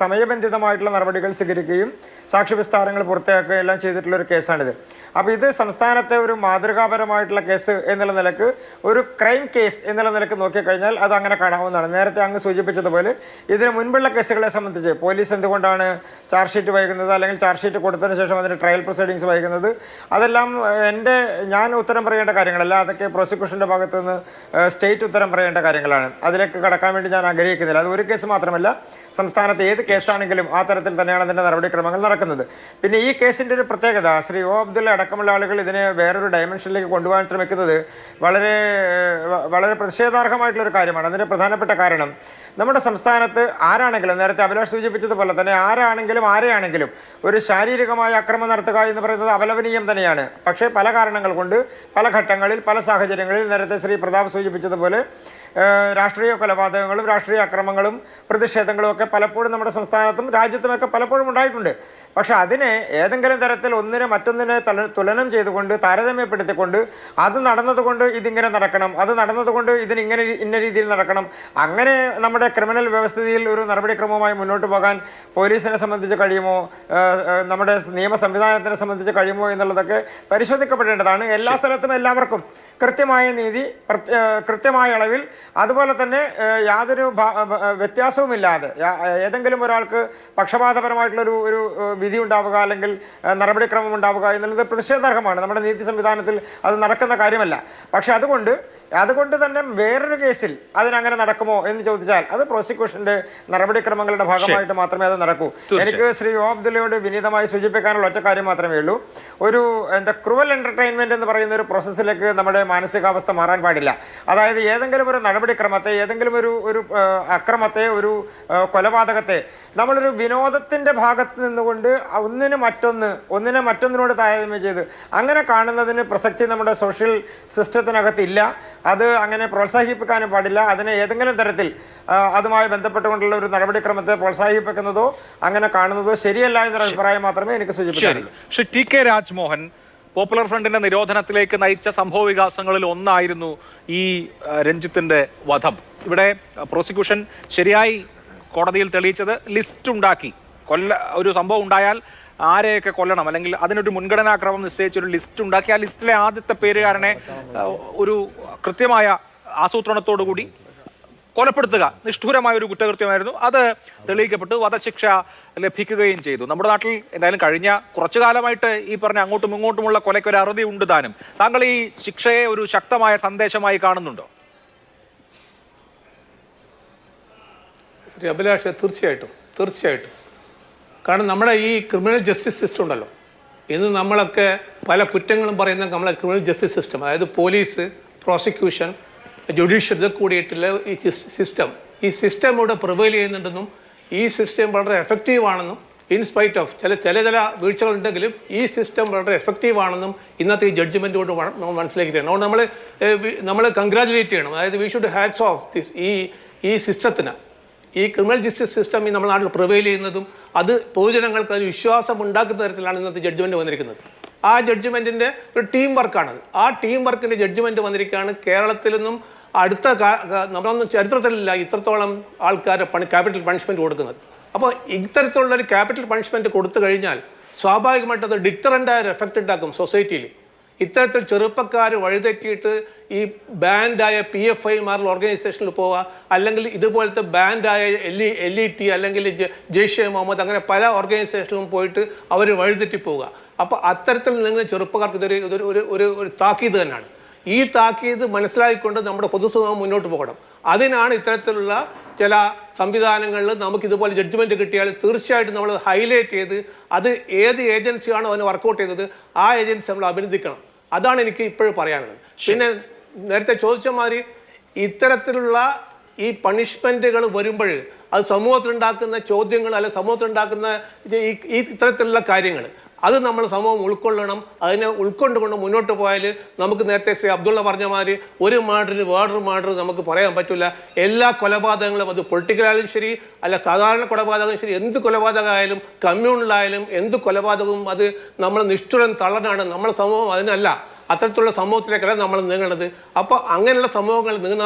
സമയബന്ധിതമായിട്ടുള്ള നടപടികൾ സ്വീകരിക്കുകയും സാക്ഷി വിസ്താരങ്ങൾ പൂർത്തിയാക്കുകയും എല്ലാം ചെയ്തിട്ടുള്ളൊരു കേസാണിത്. അപ്പോൾ ഇത് സംസ്ഥാനത്തെ ഒരു മാതൃകാപരമായിട്ടുള്ള കേസ് എന്നുള്ള നിലക്ക്, ഒരു ക്രൈം കേസ് എന്നുള്ള നിലക്ക് നോക്കിക്കഴിഞ്ഞാൽ അത് അങ്ങനെ കാണാവുന്നതാണ്. നേരത്തെ അങ്ങ് സൂചിപ്പിച്ചതുപോലെ ഇതിന് മുൻപുള്ള കേസുകളെ സംബന്ധിച്ച് പോലീസ് എന്തുകൊണ്ടാണ് ചാർജ് ഷീറ്റ് വൈകുന്നത്, അല്ലെങ്കിൽ ചാർജ് ഷീറ്റ് കൊടുത്തതിന് ശേഷം അതിൻ്റെ ട്രയൽ പ്രൊസീഡിങ്സ് വൈകുന്നത്, അതെല്ലാം ഞാൻ ഉത്തരം പറയേണ്ട കാര്യങ്ങളല്ല. അതൊക്കെ പ്രോസിക്യൂഷൻ്റെ ഭാഗത്ത് നിന്ന് സ്റ്റേറ്റ് ഉത്തരം പറയേണ്ട കാര്യങ്ങളാണ്. അതിലേക്ക് കടക്കാൻ വേണ്ടി ഞാൻ ആഗ്രഹിക്കുന്നില്ല. അത് ഒരു കേസ് മാത്രമല്ല, സംസ്ഥാനത്ത് ഏത് കേസാണെങ്കിലും ആ തരത്തിൽ തന്നെയാണ് അതിൻ്റെ നടപടിക്രമങ്ങൾ നടക്കുന്നത്. പിന്നെ ഈ കേസിൻ്റെ ഒരു പ്രത്യേകത, ശ്രീ ഒ അബ്ദുള്ള അടക്കമുള്ള ആളുകൾ ഇതിനെ വേറൊരു ഡയമെൻഷനിലേക്ക് കൊണ്ടുപോകാൻ ശ്രമിക്കുന്നത് വളരെ വളരെ പ്രതിഷേധാർഹമായിട്ടുള്ളൊരു കാര്യമാണ്. അതിൻ്റെ പ്രധാനപ്പെട്ട കാരണം, നമ്മുടെ സംസ്ഥാനത്ത് ആരാണെങ്കിലും, നേരത്തെ അഭിലാഷ് സൂചിപ്പിച്ചതുപോലെ തന്നെ ആരെയാണെങ്കിലും ഒരു ശാരീരികമായ അക്രമം നടത്തുക എന്ന് പറയുന്നത് അപലപനീയം തന്നെയാണ്. പക്ഷേ പല കാരണങ്ങൾ കൊണ്ട് പല ഘട്ടങ്ങളിൽ പല സാഹചര്യങ്ങളിൽ നേരത്തെ ശ്രീ പ്രതാപ് സൂചിപ്പിച്ചതുപോലെ രാഷ്ട്രീയ കൊലപാതകങ്ങളും രാഷ്ട്രീയ അക്രമങ്ങളും പ്രതിഷേധങ്ങളും ഒക്കെ പലപ്പോഴും നമ്മുടെ സംസ്ഥാനത്തും രാജ്യത്തുമൊക്കെ പലപ്പോഴും ഉണ്ടായിട്ടുണ്ട്. പക്ഷെ അതിനെ ഏതെങ്കിലും തരത്തിൽ ഒന്നിനെ മറ്റൊന്നിനെ തുലനം ചെയ്തുകൊണ്ട് താരതമ്യപ്പെടുത്തിക്കൊണ്ട് അത് നടന്നതുകൊണ്ട് ഇതിങ്ങനെ നടക്കണം, അത് നടന്നതുകൊണ്ട് ഇതിനിങ്ങനെ ഇന്ന രീതിയിൽ നടക്കണം, അങ്ങനെ നമ്മുടെ ക്രിമിനൽ വ്യവസ്ഥിതിയിൽ ഒരു നടപടിക്രമവുമായി മുന്നോട്ട് പോകാൻ പോലീസിനെ സംബന്ധിച്ച് കഴിയുമോ, നമ്മുടെ നിയമ സംവിധാനത്തിനെ സംബന്ധിച്ച് കഴിയുമോ എന്നുള്ളതൊക്കെ പരിശോധിക്കപ്പെടേണ്ടതാണ്. എല്ലാ സ്ഥലത്തും എല്ലാവർക്കും കൃത്യമായ നീതി, കൃത്യമായ അളവിൽ, അതുപോലെ തന്നെ യാതൊരു വ്യത്യാസവുമില്ലാതെ ഏതെങ്കിലും ഒരാൾക്ക് പക്ഷപാതപരമായിട്ടുള്ളൊരു ഒരു വിധി ഉണ്ടാവുക അല്ലെങ്കിൽ നടപടിക്രമം ഉണ്ടാവുക എന്നുള്ളത് പ്രതിഷേധാർഹമാണ്. നമ്മുടെ നീതി സംവിധാനത്തിൽ അത് നടക്കുന്ന കാര്യമല്ല. പക്ഷെ അതുകൊണ്ട് തന്നെ വേറൊരു കേസിൽ അതിനങ്ങനെ നടക്കുമോ എന്ന് ചോദിച്ചാൽ അത് പ്രോസിക്യൂഷന്റെ നടപടിക്രമങ്ങളുടെ ഭാഗമായിട്ട് മാത്രമേ അത് നടക്കൂ. എനിക്ക് ശ്രീ ഒ അബ്ദുള്ളയോട് വിനീതമായി സൂചിപ്പിക്കാനുള്ള ഒറ്റ കാര്യം മാത്രമേ ഉള്ളൂ. ഒരു ക്രൂവൽ എന്റർടൈൻമെന്റ് എന്ന് പറയുന്ന ഒരു പ്രോസസ്സിലേക്ക് നമ്മുടെ മാനസികാവസ്ഥ മാറാൻ പാടില്ല. അതായത് ഏതെങ്കിലും ഒരു നടപടിക്രമത്തെ, ഏതെങ്കിലും ഒരു അക്രമത്തെ, ഒരു കൊലപാതകത്തെ നമ്മളൊരു വിനോദത്തിൻ്റെ ഭാഗത്ത് നിന്നുകൊണ്ട് ഒന്നിനെ മറ്റൊന്നിനോട് താരതമ്യം ചെയ്ത് അങ്ങനെ കാണുന്നതിന് പ്രസക്തി നമ്മുടെ സോഷ്യൽ സിസ്റ്റത്തിനകത്ത് ഇല്ല. അത് അങ്ങനെ പ്രോത്സാഹിപ്പിക്കാനും പാടില്ല. അതിനെ ഏതെങ്കിലും തരത്തിൽ അതുമായി ബന്ധപ്പെട്ടുകൊണ്ടുള്ള ഒരു നടപടിക്രമത്തെ പ്രോത്സാഹിപ്പിക്കുന്നതോ അങ്ങനെ കാണുന്നതോ ശരിയല്ല എന്നൊരു അഭിപ്രായം മാത്രമേ എനിക്ക് സൂചിപ്പിക്കാറുള്ളൂ. Shri T K Rajmohan, popular ഫ്രണ്ടിന്റെ നിരോധനത്തിലേക്ക് നയിച്ച സംഭവ വികാസങ്ങളിൽ ഒന്നായിരുന്നു ഈ രഞ്ജിത്തിന്റെ വധം. ഇവിടെ പ്രോസിക്യൂഷൻ ശരിയായി കോടതിയിൽ തെളിയിച്ചത് ലിസ്റ്റ് ഉണ്ടാക്കി, ഒരു സംഭവം ഉണ്ടായാൽ ആരെയൊക്കെ കൊല്ലണം അല്ലെങ്കിൽ അതിനൊരു മുൻഗണനാക്രമം നിശ്ചയിച്ചൊരു ലിസ്റ്റ് ഉണ്ടാക്കി ആ ലിസ്റ്റിലെ ആദ്യത്തെ പേരുകാരനെ ഒരു കൃത്യമായ ആസൂത്രണത്തോടുകൂടി കൊലപ്പെടുത്തുക നിഷ്ഠൂരമായ ഒരു കുറ്റകൃത്യമായിരുന്നു. അത് തെളിയിക്കപ്പെട്ടു, വധശിക്ഷ ലഭിക്കുകയും ചെയ്തു. നമ്മുടെ നാട്ടിൽ എന്തായാലും കഴിഞ്ഞ കുറച്ചു കാലമായിട്ട് ഈ പറഞ്ഞ അങ്ങോട്ടും ഇങ്ങോട്ടുമുള്ള കൊലയ്ക്ക് ഒരു അറുതി ഉണ്ട് താനും. താങ്കൾ ഈ ശിക്ഷയെ ഒരു ശക്തമായ സന്ദേശമായി കാണുന്നുണ്ടോ? ശ്രീ അഭിലാഷ്, തീർച്ചയായിട്ടും. കാരണം നമ്മുടെ ഈ ക്രിമിനൽ ജസ്റ്റിസ് സിസ്റ്റം ഉണ്ടല്ലോ, ഇന്ന് നമ്മളൊക്കെ പല കുറ്റങ്ങളും പറയുന്ന നമ്മളെ ക്രിമിനൽ ജസ്റ്റിസ് സിസ്റ്റം, അതായത് പോലീസ്, പ്രോസിക്യൂഷൻ, ജുഡീഷ്യൽ ഇതൊക്കെ കൂടിയിട്ടുള്ള ഈ സിസ്റ്റം ഇവിടെ പ്രിവെയിൽ ചെയ്യുന്നുണ്ടെന്നും ഈ സിസ്റ്റം വളരെ എഫക്റ്റീവാണെന്നും ഇൻസ്പൈറ്റ് ഓഫ് ചില വീഴ്ചകളുണ്ടെങ്കിലും ഈ സിസ്റ്റം വളരെ എഫക്റ്റീവാണെന്നും ഇന്നത്തെ ഈ ജഡ്ജ്മെൻറ്റ് കൊണ്ട് നമ്മൾ മനസ്സിലാക്കിയിട്ടാണ്. അതുകൊണ്ട് നമ്മൾ കൺഗ്രാജുലേറ്റ് ചെയ്യണം. അതായത് we should hats off this ഈ സിസ്റ്റത്തിന്, ഈ ക്രിമിനൽ ജസ്റ്റിസ് സിസ്റ്റം ഈ നമ്മുടെ നാട്ടിൽ പ്രിവെയിൽ ചെയ്യുന്നതും അത് പൊതുജനങ്ങൾക്ക് ഒരു വിശ്വാസം ഉണ്ടാക്കുന്ന തരത്തിലാണ് ഇന്നത്തെ ജഡ്ജ്മെൻറ്റ് വന്നിരിക്കുന്നത്. ആ ജഡ്ജ്മെൻറ്റിൻ്റെ ഒരു ടീം വർക്കാണത്. ആ ടീം വർക്കിൻ്റെ ജഡ്ജ്മെൻറ്റ് വന്നിരിക്കുകയാണ്. കേരളത്തിൽ നിന്നും അടുത്ത നമ്മളൊന്നും ചരിത്രത്തിലില്ല ഇത്രത്തോളം ആൾക്കാരെ ക്യാപിറ്റൽ പണിഷ്മെൻറ്റ് കൊടുക്കുന്നത്. അപ്പോൾ ഇത്തരത്തിലുള്ളൊരു ക്യാപിറ്റൽ പണിഷ്മെൻറ്റ് കൊടുത്തു കഴിഞ്ഞാൽ സ്വാഭാവികമായിട്ട് അത് ഡിറ്ററൻ്റായ ഒരു എഫക്റ്റ് ഉണ്ടാക്കും സൊസൈറ്റിയിൽ. ഇത്തരത്തിൽ ചെറുപ്പക്കാർ വഴിതെറ്റിയിട്ട് ഈ ബാൻഡായ PFIമാരുടെ ഓർഗനൈസേഷനിൽ പോവുക, അല്ലെങ്കിൽ ഇതുപോലത്തെ ബാൻഡായ LET അല്ലെങ്കിൽ ജെയ്ഷെ മുഹമ്മദ്, അങ്ങനെ പല ഓർഗനൈസേഷനിലും പോയിട്ട് അവർ വഴിതെറ്റി പോവുക. അപ്പോൾ അത്തരത്തിൽ നിങ്ങൾ ചെറുപ്പക്കാർക്ക് ഇതൊരു താക്കീത് തന്നെയാണ്. ഈ താക്കീത് മനസ്സിലാക്കിക്കൊണ്ട് നമ്മുടെ പൊതുസമൂഹം മുന്നോട്ട് പോകണം. അതിനാണ് ഇത്തരത്തിലുള്ള ചില സംവിധാനങ്ങളിൽ നമുക്കിതുപോലെ ജഡ്ജ്മെൻറ്റ് കിട്ടിയാൽ തീർച്ചയായിട്ടും നമ്മൾ ഹൈലൈറ്റ് ചെയ്ത് അത് ഏത് ഏജൻസിയാണോ അതിന് വർക്കൗട്ട് ചെയ്തത് ആ ഏജൻസി നമ്മൾ അഭിനന്ദിക്കണം. അതാണ് എനിക്ക് ഇപ്പോഴും പറയാനുള്ളത്. പിന്നെ നേരത്തെ ചോദിച്ച മാതിരി ഇത്തരത്തിലുള്ള ഈ പണിഷ്മെൻറ്റുകൾ വരുമ്പോൾ അത് സമൂഹത്തിലുണ്ടാക്കുന്ന ചോദ്യങ്ങൾ അല്ലെ സമൂഹത്തിലുണ്ടാക്കുന്ന ഈ ഇത്തരത്തിലുള്ള കാര്യങ്ങൾ അത് നമ്മൾ സമൂഹം ഉൾക്കൊള്ളണം. അതിനെ ഉൾക്കൊണ്ടുകൊണ്ട് മുന്നോട്ട് പോയാൽ നമുക്ക് നേരത്തെ ശ്രീ അബ്ദുള്ള പറഞ്ഞ മാതിരി ഒരു മർഡറിന് വേറൊരു മർഡർ നമുക്ക് പറയാൻ പറ്റില്ല. എല്ലാ കൊലപാതകങ്ങളും അത് പൊളിറ്റിക്കലായാലും ശരി അല്ല സാധാരണ കൊലപാതകം ശരി, എന്ത് കൊലപാതകമായാലും കമ്മ്യൂണലായാലും എന്ത് കൊലപാതകവും അത് നമ്മൾ നിഷ്ഠുരം തള്ളനാണ്. നമ്മുടെ സമൂഹം അതിനല്ല, അത്തരത്തിലുള്ള സമൂഹത്തിലേക്കല്ല നമ്മൾ നീങ്ങേണ്ടത്. അപ്പോൾ അങ്ങനെയുള്ള സമൂഹങ്ങൾ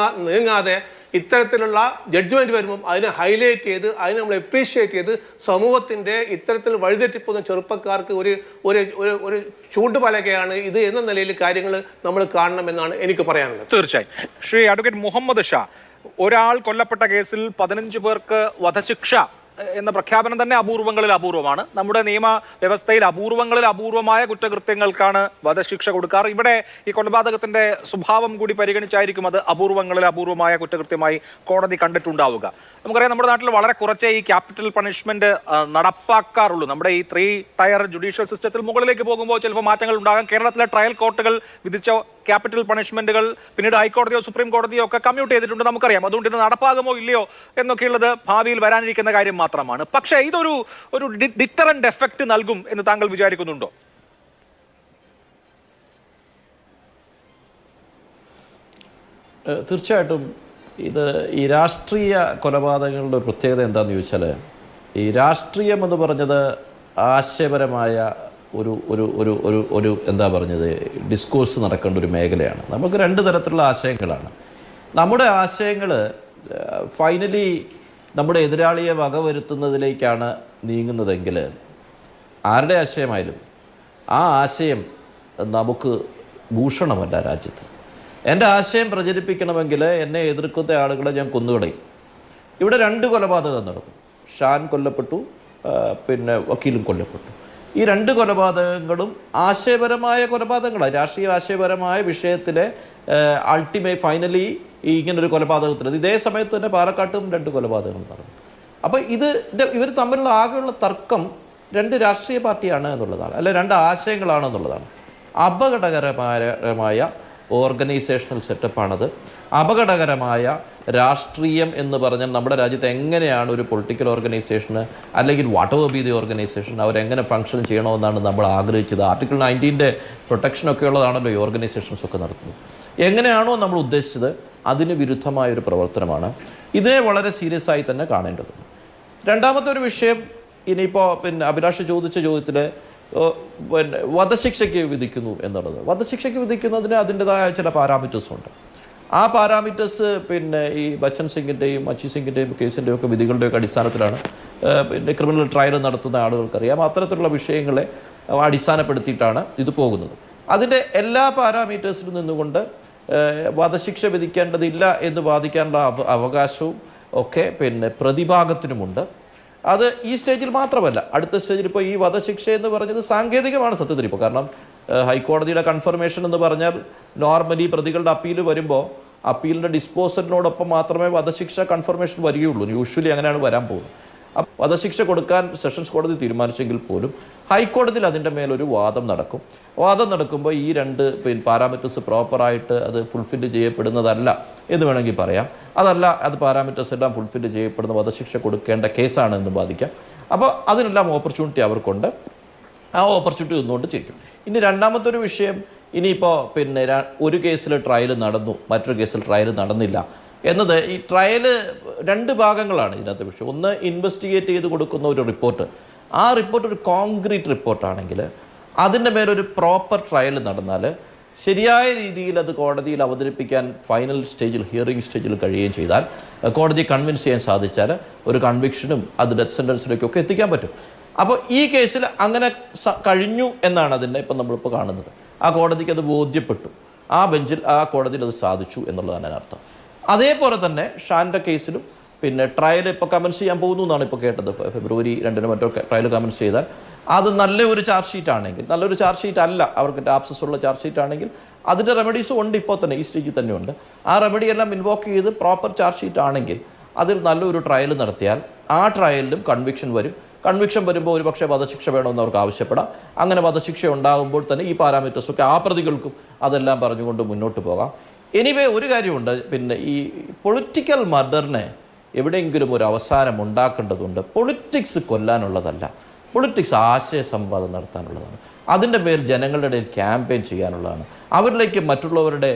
നീങ്ങാതെ ഇത്തരത്തിലുള്ള ജഡ്ജ്മെൻറ്റ് വരുമ്പം അതിനെ ഹൈലൈറ്റ് ചെയ്ത് അതിനെ നമ്മൾ അപ്രീഷിയേറ്റ് ചെയ്ത് സമൂഹത്തിൻ്റെ ഇത്തരത്തിൽ വഴിതെറ്റിപ്പോകുന്ന ചെറുപ്പക്കാർക്ക് ഒരു ചൂണ്ടുപലകയാണ് ഇത് എന്ന നിലയിൽ കാര്യങ്ങൾ നമ്മൾ കാണണമെന്നാണ് എനിക്ക് പറയാനുള്ളത്. തീർച്ചയായും. ശ്രീ അഡ്വക്കേറ്റ് മുഹമ്മദ് ഷാ, ഒരാൾ കൊല്ലപ്പെട്ട കേസിൽ 15 പേർക്ക് വധശിക്ഷ എന്ന പ്രഖ്യാപനം തന്നെ അപൂർവങ്ങളിൽ അപൂർവമാണ്. നമ്മുടെ നിയമ വ്യവസ്ഥയിൽ അപൂർവങ്ങളിൽ അപൂർവമായ കുറ്റകൃത്യങ്ങൾക്കാണ് വധശിക്ഷ കൊടുക്കാറ്. ഇവിടെ ഈ കൊലപാതകത്തിന്റെ സ്വഭാവം കൂടി പരിഗണിച്ചായിരിക്കും അത് അപൂർവങ്ങളിൽ അപൂർവമായ കുറ്റകൃത്യമായി കോടതി കണ്ടിട്ടുണ്ടാവുക. നമുക്കറിയാം, നമ്മുടെ നാട്ടിൽ വളരെ കുറച്ചേ ഈ ക്യാപിറ്റൽ പണിഷ്മെന്റ് നടപ്പാക്കാറുള്ളൂ. നമ്മുടെ ഈ 3 ടയർ ജുഡീഷ്യൽ സിസ്റ്റത്തിൽ മുകളിലേക്ക് പോകുമ്പോൾ ചിലപ്പോൾ മാറ്റങ്ങൾ ഉണ്ടാകാം. കേരളത്തിലെ ട്രയൽ കോർട്ടുകൾ വിധിച്ച ക്യാപിറ്റൽ പണിഷ്മെന്റുകൾ പിന്നീട് ഹൈക്കോടതിയോ സുപ്രീം കോടതിയോ ഒക്കെ കമ്മ്യൂട്ട് ചെയ്തിട്ടുണ്ട്, നമുക്കറിയാം. അതുകൊണ്ട് ഇത് നടപ്പാകുമോ ഇല്ലയോ എന്നൊക്കെയുള്ളത് ഭാവിയിൽ വരാനിരിക്കുന്ന കാര്യം മാത്രമാണ്. പക്ഷേ ഇതൊരു ഡിറ്ററന്റ് എഫക്ട് നൽകും എന്ന് താങ്കൾ വിചാരിക്കുന്നുണ്ടോ? തീർച്ചയായിട്ടും ഇത് ഈ രാഷ്ട്രീയ കൊലപാതകങ്ങളുടെ ഒരു പ്രത്യേകത എന്താണെന്ന് ചോദിച്ചാൽ, ഈ രാഷ്ട്രീയം എന്ന് പറഞ്ഞത് ആശയപരമായ ഒരു ഒരു ഒരു ഒരു ഒരു എന്താ പറഞ്ഞത് ഡിസ്കോഴ്സ് നടക്കേണ്ട ഒരു മേഖലയാണ്. നമുക്ക് 2 തരത്തിലുള്ള ആശയങ്ങളാണ്. നമ്മുടെ ആശയങ്ങൾ ഫൈനലി നമ്മുടെ എതിരാളിയെ വകവരുത്തുന്നതിലേക്കാണ് നീങ്ങുന്നതെങ്കിൽ, ആരുടെ ആശയമായാലും ആ ആശയം നമുക്ക് ഭൂഷണമല്ല രാജ്യത്ത്. എൻ്റെ ആശയം പ്രചരിപ്പിക്കണമെങ്കിൽ എന്നെ എതിർക്കുന്ന ആളുകളെ ഞാൻ കൊന്നുകളയും. ഇവിടെ 2 കൊലപാതകം നടന്നു. ഷാൻ കൊല്ലപ്പെട്ടു, പിന്നെ വക്കീലും കൊല്ലപ്പെട്ടു. ഈ 2 കൊലപാതകങ്ങളും ആശയപരമായ കൊലപാതകങ്ങളാണ്. രാഷ്ട്രീയ ആശയപരമായ വിഷയത്തിലെ ഫൈനലി ഇങ്ങനൊരു കൊലപാതകത്തിൽ ഇതേ സമയത്ത് തന്നെ പാലക്കാട്ടും 2 കൊലപാതകങ്ങൾ നടന്നു. അപ്പോൾ ഇവർ തമ്മിലുള്ള ആകെയുള്ള തർക്കം 2 രാഷ്ട്രീയ പാർട്ടിയാണ് എന്നുള്ളതാണ്, അല്ലെ 2 ആശയങ്ങളാണ് എന്നുള്ളതാണ്. അപകടകരമായ ഓർഗനൈസേഷണൽ സെറ്റപ്പാണത്. അപകടകരമായ രാഷ്ട്രീയം എന്ന് പറഞ്ഞാൽ നമ്മുടെ രാജ്യത്ത് എങ്ങനെയാണ് ഒരു പൊളിറ്റിക്കൽ ഓർഗനൈസേഷന് അല്ലെങ്കിൽ what ever be the organisation അവരെങ്ങനെ ഫംഗ്ഷൻ ചെയ്യണമെന്നാണ് നമ്മൾ ആഗ്രഹിച്ചത്. ആർട്ടിക്കിൾ 19 പ്രൊട്ടക്ഷനൊക്കെ ഉള്ളതാണല്ലോ ഈ ഓർഗനൈസേഷൻസ് ഒക്കെ നടത്തുന്നത്. എങ്ങനെയാണോ നമ്മൾ ഉദ്ദേശിച്ചത് അതിന് വിരുദ്ധമായൊരു പ്രവർത്തനമാണ്. ഇതിനെ വളരെ സീരിയസ് ആയി തന്നെ കാണേണ്ടതുണ്ട്. രണ്ടാമത്തെ ഒരു വിഷയം, ഇനിയിപ്പോൾ അഭിലാഷ് ചോദിച്ച ചോദ്യത്തിൽ വധശിക്ഷയ്ക്ക് വിധിക്കുന്നു എന്നുള്ളത്, വധശിക്ഷയ്ക്ക് വിധിക്കുന്നതിന് അതിൻ്റെതായ ചില പാരാമീറ്റേഴ്സ് ഉണ്ട്. ആ പാരാമീറ്റേഴ്സ് ഈ ബച്ചൻ സിംഗിൻ്റെയും അച്ചി സിംഗിൻ്റെയും കേസിൻ്റെയും ഒക്കെ വിധികളുടെയൊക്കെ അടിസ്ഥാനത്തിലാണ് ക്രിമിനൽ ട്രയൽ നടത്തുന്ന ആളുകൾക്കറിയാം. അത്തരത്തിലുള്ള വിഷയങ്ങളെ അടിസ്ഥാനപ്പെടുത്തിയിട്ടാണ് ഇത് പോകുന്നത്. അതിൻ്റെ എല്ലാ പാരാമീറ്റേഴ്സിലും നിന്നുകൊണ്ട് വധശിക്ഷ വിധിക്കേണ്ടതില്ല എന്ന് വാദിക്കാനുള്ള അവകാശവും ഒക്കെ പ്രതിഭാഗത്തിനുമുണ്ട്. അത് ഈ സ്റ്റേജിൽ മാത്രമല്ല, അടുത്ത സ്റ്റേജിൽ ഇപ്പോൾ ഈ വധശിക്ഷ എന്ന് പറഞ്ഞത് സാങ്കേതികമാണ് സത്യത്തിൽ. ഇപ്പോൾ കാരണം ഹൈക്കോടതിയുടെ കൺഫർമേഷൻ എന്ന് പറഞ്ഞാൽ നോർമലി പ്രതികളുടെ അപ്പീൽ വരുമ്പോൾ അപ്പീലിൻ്റെ ഡിസ്പോസലിനോടൊപ്പം മാത്രമേ വധശിക്ഷ കൺഫർമേഷൻ വരികയുള്ളൂ. യൂഷ്വലി അങ്ങനെയാണ് വരാൻ പോകുന്നത്. വധശിക്ഷ കൊടുക്കാൻ സെഷൻസ് കോടതി തീരുമാനിച്ചെങ്കിൽ പോലും ഹൈക്കോടതിയിൽ അതിൻ്റെ മേലൊരു വാദം നടക്കും. വാദം നടക്കുമ്പോൾ ഈ 2 പാരാമീറ്റേഴ്സ് പ്രോപ്പറായിട്ട് അത് ഫുൾഫില്ല് ചെയ്യപ്പെടുന്നതല്ല എന്ന് വേണമെങ്കിൽ പറയാം. അതല്ല, അത് പാരാമീറ്റേഴ്സ് എല്ലാം ഫുൾഫില്ല് ചെയ്യപ്പെടുന്ന വധശിക്ഷ കൊടുക്കേണ്ട കേസാണ് എന്ന് ബാധിക്കാം. അപ്പോൾ അതിനെല്ലാം ഓപ്പർച്യൂണിറ്റി അവർക്കുണ്ട്. ആ ഓപ്പർച്യൂണിറ്റി നിന്നുകൊണ്ട് ചെയ്യും. ഇനി രണ്ടാമത്തെ ഒരു വിഷയം, ഇനിയിപ്പോൾ ഒരു കേസിൽ ട്രയൽ നടന്നു, മറ്റൊരു കേസിൽ ട്രയൽ നടന്നില്ല എന്നത്, ഈ ട്രയൽ 2 ഭാഗങ്ങളാണ് ഇതിനകത്ത് വിഷയം. ഒന്ന്, ഇൻവെസ്റ്റിഗേറ്റ് ചെയ്ത് കൊടുക്കുന്ന ഒരു റിപ്പോർട്ട്. ആ റിപ്പോർട്ട് ഒരു കോൺക്രീറ്റ് റിപ്പോർട്ടാണെങ്കിൽ അതിൻ്റെ മേലൊരു പ്രോപ്പർ ട്രയൽ നടന്നാൽ ശരിയായ രീതിയിൽ അത് കോടതിയിൽ അവതരിപ്പിക്കാൻ ഫൈനൽ സ്റ്റേജിൽ, ഹിയറിംഗ് സ്റ്റേജിൽ കഴിയുകയും ചെയ്താൽ, കോടതി കൺവിൻസ് ചെയ്യാൻ സാധിച്ചാൽ ഒരു കൺവിക്ഷനും അത് ഡെത്ത് സെൻറ്റൻസിലേക്കൊക്കെ എത്തിക്കാൻ പറ്റും. അപ്പോൾ ഈ കേസിൽ അങ്ങനെ കഴിഞ്ഞു എന്നാണ് അതിൻ്റെ ഇപ്പം നമ്മളിപ്പോൾ കാണുന്നത്. ആ കോടതിക്ക് അത് ബോധ്യപ്പെട്ടു, ആ ബെഞ്ചിൽ ആ കോടതിയിൽ അത് സാധിച്ചു എന്നുള്ളതാണ് അതിനർത്ഥം. അതേപോലെ തന്നെ ഷാൻ്റെ കേസിലും ട്രയൽ ഇപ്പോൾ കമൻസ് ചെയ്യാൻ പോകുന്നു എന്നാണ് ഇപ്പോൾ കേട്ടത്. ഫെബ്രുവരി 2 മറ്റോ ട്രയൽ കമൻസ് ചെയ്താൽ അത് നല്ലൊരു ചാർജ് ഷീറ്റ് ആണെങ്കിൽ, നല്ലൊരു ചാർജ് ഷീറ്റ് അല്ല, അവർക്ക് ആപ്സസ് ഉള്ള ചാർജ് ഷീറ്റ് ആണെങ്കിൽ അതിൻ്റെ റെമഡീസും ഉണ്ട്, ഇപ്പോൾ തന്നെ ഈ സ്റ്റേജിൽ തന്നെ ഉണ്ട്. ആ റെമഡി എല്ലാം ഇൻവോക്ക് ചെയ്ത് പ്രോപ്പർ ചാർജ് ഷീറ്റ് ആണെങ്കിൽ അതിൽ നല്ലൊരു ട്രയൽ നടത്തിയാൽ ആ ട്രയലിലും കൺവിക്ഷൻ വരും. കൺവിക്ഷൻ വരുമ്പോൾ ഒരു പക്ഷേ വധശിക്ഷ വേണമെന്ന് അവർക്ക് ആവശ്യപ്പെടാം. അങ്ങനെ വധശിക്ഷ ഉണ്ടാകുമ്പോൾ തന്നെ ഈ പാരാമീറ്റേഴ്സൊക്കെ ആ പ്രതികൾക്കും അതെല്ലാം പറഞ്ഞുകൊണ്ട് മുന്നോട്ട് പോകാം. എനിവേ ഒരു കാര്യമുണ്ട്, ഈ പൊളിറ്റിക്കൽ മർഡറിനെ എവിടെയെങ്കിലും ഒരു അവസാനം ഉണ്ടാക്കേണ്ടതുണ്ട്. പൊളിറ്റിക്സ് കൊല്ലാനുള്ളതല്ല, പൊളിറ്റിക്സ് ആശയ സംവാദം നടത്താനുള്ളതാണ്. അതിൻ്റെ മേൽ ജനങ്ങളുടെ ഇടയിൽ ക്യാമ്പയിൻ ചെയ്യാനുള്ളതാണ്. അവരിലേക്ക് മറ്റുള്ളവരുടെ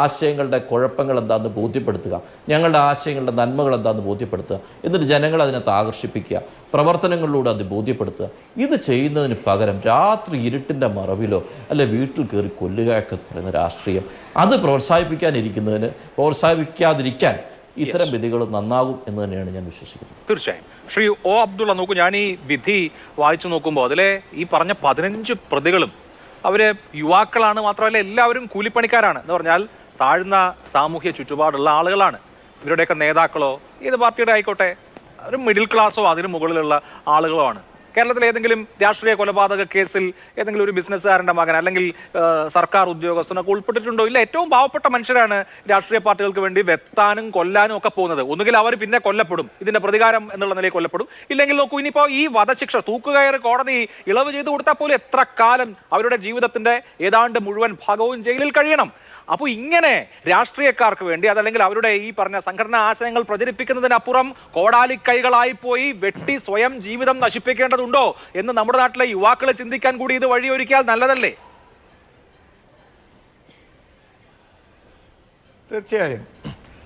ആശയങ്ങളുടെ കുഴപ്പങ്ങൾ എന്താണെന്ന് ബോധ്യപ്പെടുത്തുക, ഞങ്ങളുടെ ആശയങ്ങളുടെ നന്മകൾ എന്താണെന്ന് ബോധ്യപ്പെടുത്തുക, എന്നിട്ട് ജനങ്ങളെ അതിനകത്ത് ആകർഷിപ്പിക്കുക, പ്രവർത്തനങ്ങളിലൂടെ അത് ബോധ്യപ്പെടുത്തുക. ഇത് ചെയ്യുന്നതിന് പകരം രാത്രി ഇരുട്ടിൻ്റെ മറവിലോ അല്ലെ വീട്ടിൽ കയറി കൊല്ലുകയൊക്കെ പറയുന്ന രാഷ്ട്രീയം, അത് പ്രോത്സാഹിപ്പിക്കാതിരിക്കാൻ ഇത്തരം വിധികൾ നന്നാകും എന്ന് തന്നെയാണ് ഞാൻ വിശ്വസിക്കുന്നത്. തീർച്ചയായും. ശ്രീ ഒ അബ്ദുള്ള, നോക്കൂ, ഞാൻ ഈ വിധി വായിച്ചു നോക്കുമ്പോൾ അതിലെ ഈ പറഞ്ഞ 15 പ്രതികളും അവര് യുവാക്കളാണ്, മാത്രമല്ല എല്ലാവരും കൂലിപ്പണിക്കാരാണ്. എന്ന് പറഞ്ഞാൽ താഴ്ന്ന സാമൂഹ്യ ചുറ്റുപാടുള്ള ആളുകളാണ്. ഇവരുടെയൊക്കെ നേതാക്കളോ ഏത് പാർട്ടിയുടെ ആയിക്കോട്ടെ ഒരു മിഡിൽ ക്ലാസ്സോ അതിന് മുകളിലുള്ള ആളുകളോ ആണ്. കേരളത്തിലെ ഏതെങ്കിലും രാഷ്ട്രീയ കൊലപാതക കേസിൽ ഏതെങ്കിലും ഒരു ബിസിനസ്സുകാരന്റെ മകൻ അല്ലെങ്കിൽ സർക്കാർ ഉദ്യോഗസ്ഥനൊക്കെ ഉൾപ്പെട്ടിട്ടുണ്ടോ? ഇല്ല. ഏറ്റവും പാവപ്പെട്ട മനുഷ്യരാണ് രാഷ്ട്രീയ പാർട്ടികൾക്ക് വേണ്ടി വെത്താനും കൊല്ലാനും ഒക്കെ പോകുന്നത്. ഒന്നുകിൽ അവർ പിന്നെ കൊല്ലപ്പെടും, ഇതിന്റെ പ്രതികാരം എന്നുള്ള നിലയിൽ കൊല്ലപ്പെടും. ഇല്ലെങ്കിൽ നോക്കൂ, ഇനിയിപ്പോ ഈ വധശിക്ഷ തൂക്കുകയറി കോടതി ഇളവ് ചെയ്തു കൊടുത്താൽ പോലും എത്ര കാലം അവരുടെ ജീവിതത്തിന്റെ ഏതാണ്ട് മുഴുവൻ ഭാഗവും ജയിലിൽ കഴിയണം. അപ്പോൾ ഇങ്ങനെ രാഷ്ട്രീയക്കാർക്ക് വേണ്ടി അതല്ലെങ്കിൽ അവരുടെ ഈ പറഞ്ഞ സംഘടനാ ആശയങ്ങൾ പ്രചരിപ്പിക്കുന്നതിനപ്പുറം കോടാലിക്കൈകളായി പോയി വെട്ടി സ്വയം ജീവിതം നശിപ്പിക്കേണ്ടതുണ്ടോ എന്ന് നമ്മുടെ നാട്ടിലെ യുവാക്കളെ ചിന്തിക്കാൻ കൂടി ഇത് വഴിയൊരുക്കിയാൽ നല്ലതല്ലേ? തീർച്ചയായും.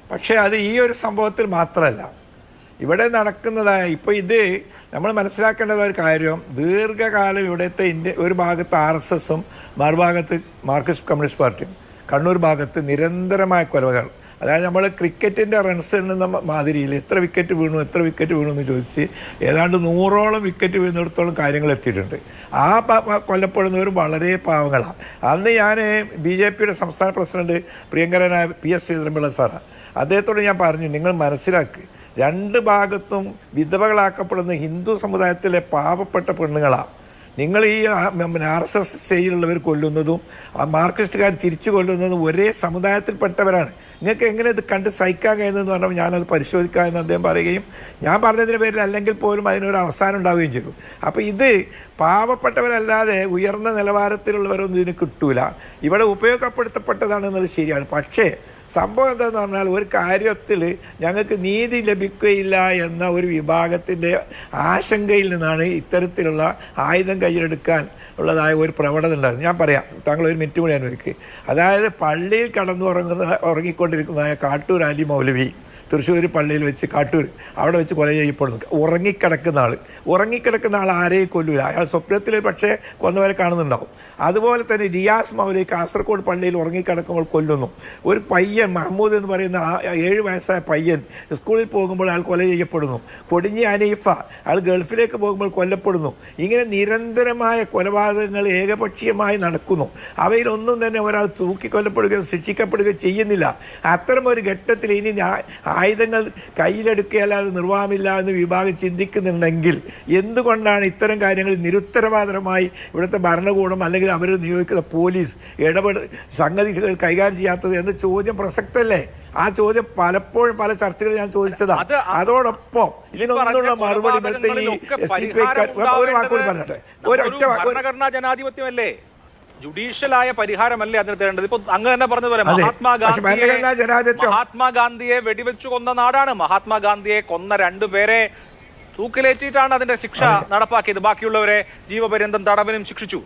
പക്ഷേ അത് ഈ ഒരു സംഭവത്തിൽ മാത്രമല്ല, ഇവിടെ നടക്കുന്നതായ ഇപ്പോൾ ഇത് നമ്മൾ മനസ്സിലാക്കേണ്ടത് ഒരു കാര്യം, ദീർഘകാലം ഇവിടുത്തെ ഒരു ഭാഗത്ത് RSSഉം മറുഭാഗത്ത് മാർക്സിസ്റ്റ് കമ്മ്യൂണിസ്റ്റ് പാർട്ടിയും, കണ്ണൂർ ഭാഗത്ത് നിരന്തരമായ കൊലകൾ, അതായത് നമ്മൾ ക്രിക്കറ്റിൻ്റെ റൺസ് എണ്ണുന്ന മാതിരിയിൽ എത്ര വിക്കറ്റ് വീണു എന്ന് ചോദിച്ച് ഏതാണ്ട് 100ഓളം വിക്കറ്റ് വീഴുന്നിടത്തോളം കാര്യങ്ങൾ എത്തിയിട്ടുണ്ട്. ആ കൊല്ലപ്പെടുന്നവർ വളരെ പാവങ്ങളാണ്. അന്ന് ഞാൻ BJPയുടെ സംസ്ഥാന പ്രസിഡന്റ് പ്രിയങ്കരനായ PS ശ്രീധരൻപിള്ള സാറാണ്, അദ്ദേഹത്തോട് ഞാൻ പറഞ്ഞു, നിങ്ങൾ മനസ്സിലാക്കുക, രണ്ട് ഭാഗത്തും വിധവകളാക്കപ്പെടുന്ന ഹിന്ദു സമുദായത്തിലെ പാവപ്പെട്ട പെണ്ണുങ്ങളാണ്. നിങ്ങൾ ഈ RSS സ്റ്റേജിലുള്ളവർ കൊല്ലുന്നതും മാർക്സിസ്റ്റുകാർ തിരിച്ചു കൊല്ലുന്നതും ഒരേ സമുദായത്തിൽപ്പെട്ടവരാണ്. നിങ്ങൾക്ക് എങ്ങനെ ഇത് കണ്ട് സഹിക്കാൻ കഴിയുന്നതെന്ന് പറഞ്ഞാൽ ഞാനത് പരിശോധിക്കാമെന്ന് അദ്ദേഹം പറയുകയും ഞാൻ പറഞ്ഞതിൻ്റെ പേരിൽ അല്ലെങ്കിൽ പോലും അതിനൊരു അവസാനം ഉണ്ടാവുകയും ചെയ്തു. അപ്പോൾ ഇത് പാവപ്പെട്ടവരല്ലാതെ ഉയർന്ന നിലവാരത്തിലുള്ളവരൊന്നും ഇതിന് കിട്ടൂല. ഇവിടെ ഉപയോഗപ്പെടുത്തപ്പെട്ടതാണെന്നുള്ളത് ശരിയാണ്. പക്ഷേ സംഭവം എന്താണെന്ന് പറഞ്ഞാൽ ഒരു കാര്യത്തിൽ ഞങ്ങൾക്ക് നീതി ലഭിക്കുകയില്ല എന്ന ഒരു വിഭാഗത്തിൻ്റെ ആശങ്കയിൽ നിന്നാണ് ഇത്തരത്തിലുള്ള ആയുധം കയ്യിലെടുക്കാൻ ഉള്ളതായ ഒരു പ്രവണത ഉണ്ടാകുന്നത്. ഞാൻ പറയാം, താങ്കൾ ഒരു മിനിറ്റ് കൂടി അനുവദിക്കുക. അതായത് പള്ളിയിൽ ഉറങ്ങിക്കൊണ്ടിരിക്കുന്നതായ കാട്ടൂർ അലി മൗലവി തൃശ്ശൂർ പള്ളിയിൽ വെച്ച് കാട്ടൂർ അവിടെ വെച്ച് കൊല ചെയ്യപ്പെടുന്നു. ഉറങ്ങിക്കിടക്കുന്ന ആൾ ആരെയും കൊല്ലൂല, അയാൾ സ്വപ്നത്തിൽ പക്ഷേ കൊന്നവരെ കാണുന്നുണ്ടാവും. അതുപോലെ തന്നെ റിയാസ് മൗലവി കാസർഗോഡ് പള്ളിയിൽ ഉറങ്ങിക്കിടക്കുമ്പോൾ കൊല്ലുന്നു. ഒരു പയ്യൻ മഹമ്മൂദ് എന്ന് പറയുന്ന 7 വയസ്സായ പയ്യൻ സ്കൂളിൽ പോകുമ്പോൾ അയാൾ കൊല ചെയ്യപ്പെടുന്നു. കൊടിഞ്ഞി അനീഫ അയാൾ ഗൾഫിലേക്ക് പോകുമ്പോൾ കൊല്ലപ്പെടുന്നു. ഇങ്ങനെ നിരന്തരമായ കൊലപാതകങ്ങൾ ഏകപക്ഷീയമായി നടക്കുന്നു. അവയിലൊന്നും തന്നെ ഒരാൾ തൂക്കിക്കൊല്ലപ്പെടുകയോ ശിക്ഷിക്കപ്പെടുകയോ ചെയ്യുന്നില്ല. അത്തരം ഒരു ഘട്ടത്തിൽ ഇനി ആയുധങ്ങൾ കയ്യിലെടുക്കുകയല്ലാതെ നിർവാഹമില്ല എന്ന് വിഭാഗം ചിന്തിക്കുന്നുണ്ടെങ്കിൽ എന്തുകൊണ്ടാണ് ഇത്തരം കാര്യങ്ങൾ നിരുത്തരവാദപരമായി ഇവിടുത്തെ ഭരണകൂടം അല്ലെങ്കിൽ അവർ നിയോഗിക്കുന്ന പോലീസ് സംഗതികൾ കൈകാര്യം ചെയ്യാത്തത് എന്ന ചോദ്യം പ്രസക്തല്ലേ? ആ ചോദ്യം പലപ്പോഴും പല ചർച്ചകളിൽ ഞാൻ ചോദിച്ചതാണ്. അതോടൊപ്പം ഇതിനൊന്നുള്ള മറുപടി ഒരു വാക്കുകൂടി പറഞ്ഞിട്ടെ, ഭരണഘടനാ ജനാധിപത്യമല്ലേ, ജുഡീഷ്യലായ പരിഹാരമല്ലേ അതിന് തേണ്ടത്? ഇപ്പൊ അങ്ങ് തന്നെ പറഞ്ഞതുപോലെ മഹാത്മാഗാന്ധിയെ വെടിവെച്ചു കൊന്ന നാടാണ്. മഹാത്മാഗാന്ധിയെ കൊന്ന 2 പേരെ തൂക്കിലേറ്റിയിട്ടാണ് അതിന്റെ ശിക്ഷ നടപ്പാക്കിയത്. ബാക്കിയുള്ളവരെ ജീവപര്യന്തം തടവിനും ശിക്ഷിച്ചു.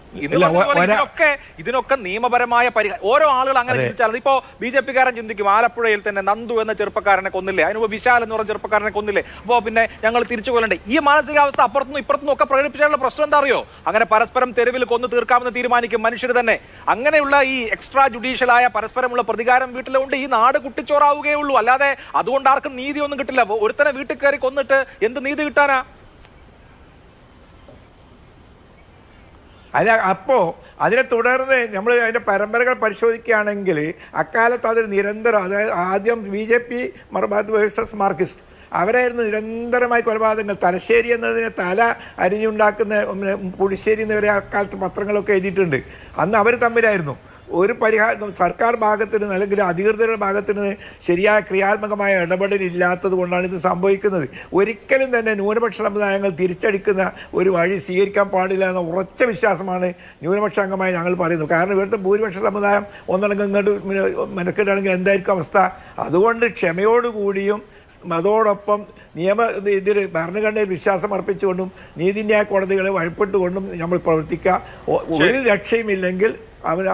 ഇതിനൊക്കെ നിയമപരമായ പരിഹാരം. ഓരോ ആളുകൾ അങ്ങനെ ചിന്തിച്ചാൽ ഇപ്പോ BJP-കാരൻ ചിന്തിക്കും, ആലപ്പുഴയിൽ തന്നെ നന്ദു എന്ന ചെറുപ്പക്കാരനെ കൊന്നില്ലേ, അതിനുമ്പ് വിശാൽ എന്ന് പറഞ്ഞ ചെറുപ്പക്കാരനെ കൊന്നില്ലേ, അപ്പോൾ പിന്നെ ഞങ്ങൾ തിരിച്ചു കൊല്ലണ്ടേ? ഈ മാനസികാവസ്ഥ അപ്പുറത്തുനിന്നും ഇപ്പുറത്തുനിന്നും ഒക്കെ പ്രകടിപ്പിച്ചാലുള്ള പ്രശ്നം എന്താ അറിയോ? അങ്ങനെ പരസ്പരം തെരുവിൽ കൊന്നു തീർക്കാമെന്ന് തീരുമാനിക്കും മനുഷ്യർ തന്നെ. അങ്ങനെയുള്ള ഈ എക്സ്ട്രാ ജുഡീഷ്യലായ പരസ്പരമുള്ള പ്രതികാരം വീട്ടിലുണ്ട്. ഈ നാട് കുട്ടിച്ചോറാവുകയുള്ളൂ. അല്ലാതെ അതുകൊണ്ട് ആർക്കും നീതി ഒന്നും കിട്ടില്ല. ഒരുത്തനെ വീട്ടിൽ കയറി കൊന്നിട്ട് എന്ത് നീതി കിട്ടാനാ? അല്ല, അപ്പോൾ അതിനെ തുടർന്ന് നമ്മൾ അതിൻ്റെ പരമ്പരകൾ പരിശോധിക്കുകയാണെങ്കിൽ അക്കാലത്ത് അതൊരു നിരന്തരം, അതായത് ആദ്യം BJP മറുഭാഗത്ത് വേഴ്സസ് മാർക്സിസ്റ്റ്, അവരായിരുന്നു നിരന്തരമായി കൊലപാതകങ്ങൾ. തലശ്ശേരി എന്നതിനെ തല അരിഞ്ഞുണ്ടാക്കുന്ന പുളിശ്ശേരി എന്നിവരെ അക്കാലത്ത് പത്രങ്ങളൊക്കെ എഴുതിയിട്ടുണ്ട്. അന്ന് അവർ തമ്മിലായിരുന്നു. ഒരു പരിഹാരം സർക്കാർ ഭാഗത്ത് നിന്ന് അല്ലെങ്കിൽ അധികൃതരുടെ ഭാഗത്ത് നിന്ന് ശരിയായ ക്രിയാത്മകമായ ഇടപെടലില്ലാത്തത് കൊണ്ടാണ് ഇത് സംഭവിക്കുന്നത്. ഒരിക്കലും തന്നെ ന്യൂനപക്ഷ സമുദായങ്ങൾ തിരിച്ചടിക്കുന്ന ഒരു വഴി സ്വീകരിക്കാൻ പാടില്ല എന്ന ഉറച്ച വിശ്വാസമാണ് ന്യൂനപക്ഷ അംഗമായി ഞങ്ങൾ പറയുന്നത്. കാരണം ഇവിടുത്തെ ഭൂരിപക്ഷ സമുദായം ഒന്നടങ്കം ഇങ്ങോട്ട് മെനക്കെട്ടാണെങ്കിൽ എന്തായിരിക്കും അവസ്ഥ? അതുകൊണ്ട് ക്ഷമയോടുകൂടിയും അതോടൊപ്പം ഇതിൽ ഭരണഘടനയിൽ വിശ്വാസം അർപ്പിച്ചുകൊണ്ടും നീതിന്യായ കോടതികളെ വഴിപ്പെട്ടുകൊണ്ടും നമ്മൾ പ്രവർത്തിക്കുക. ഒരു രക്ഷയുമില്ലെങ്കിൽ അവർ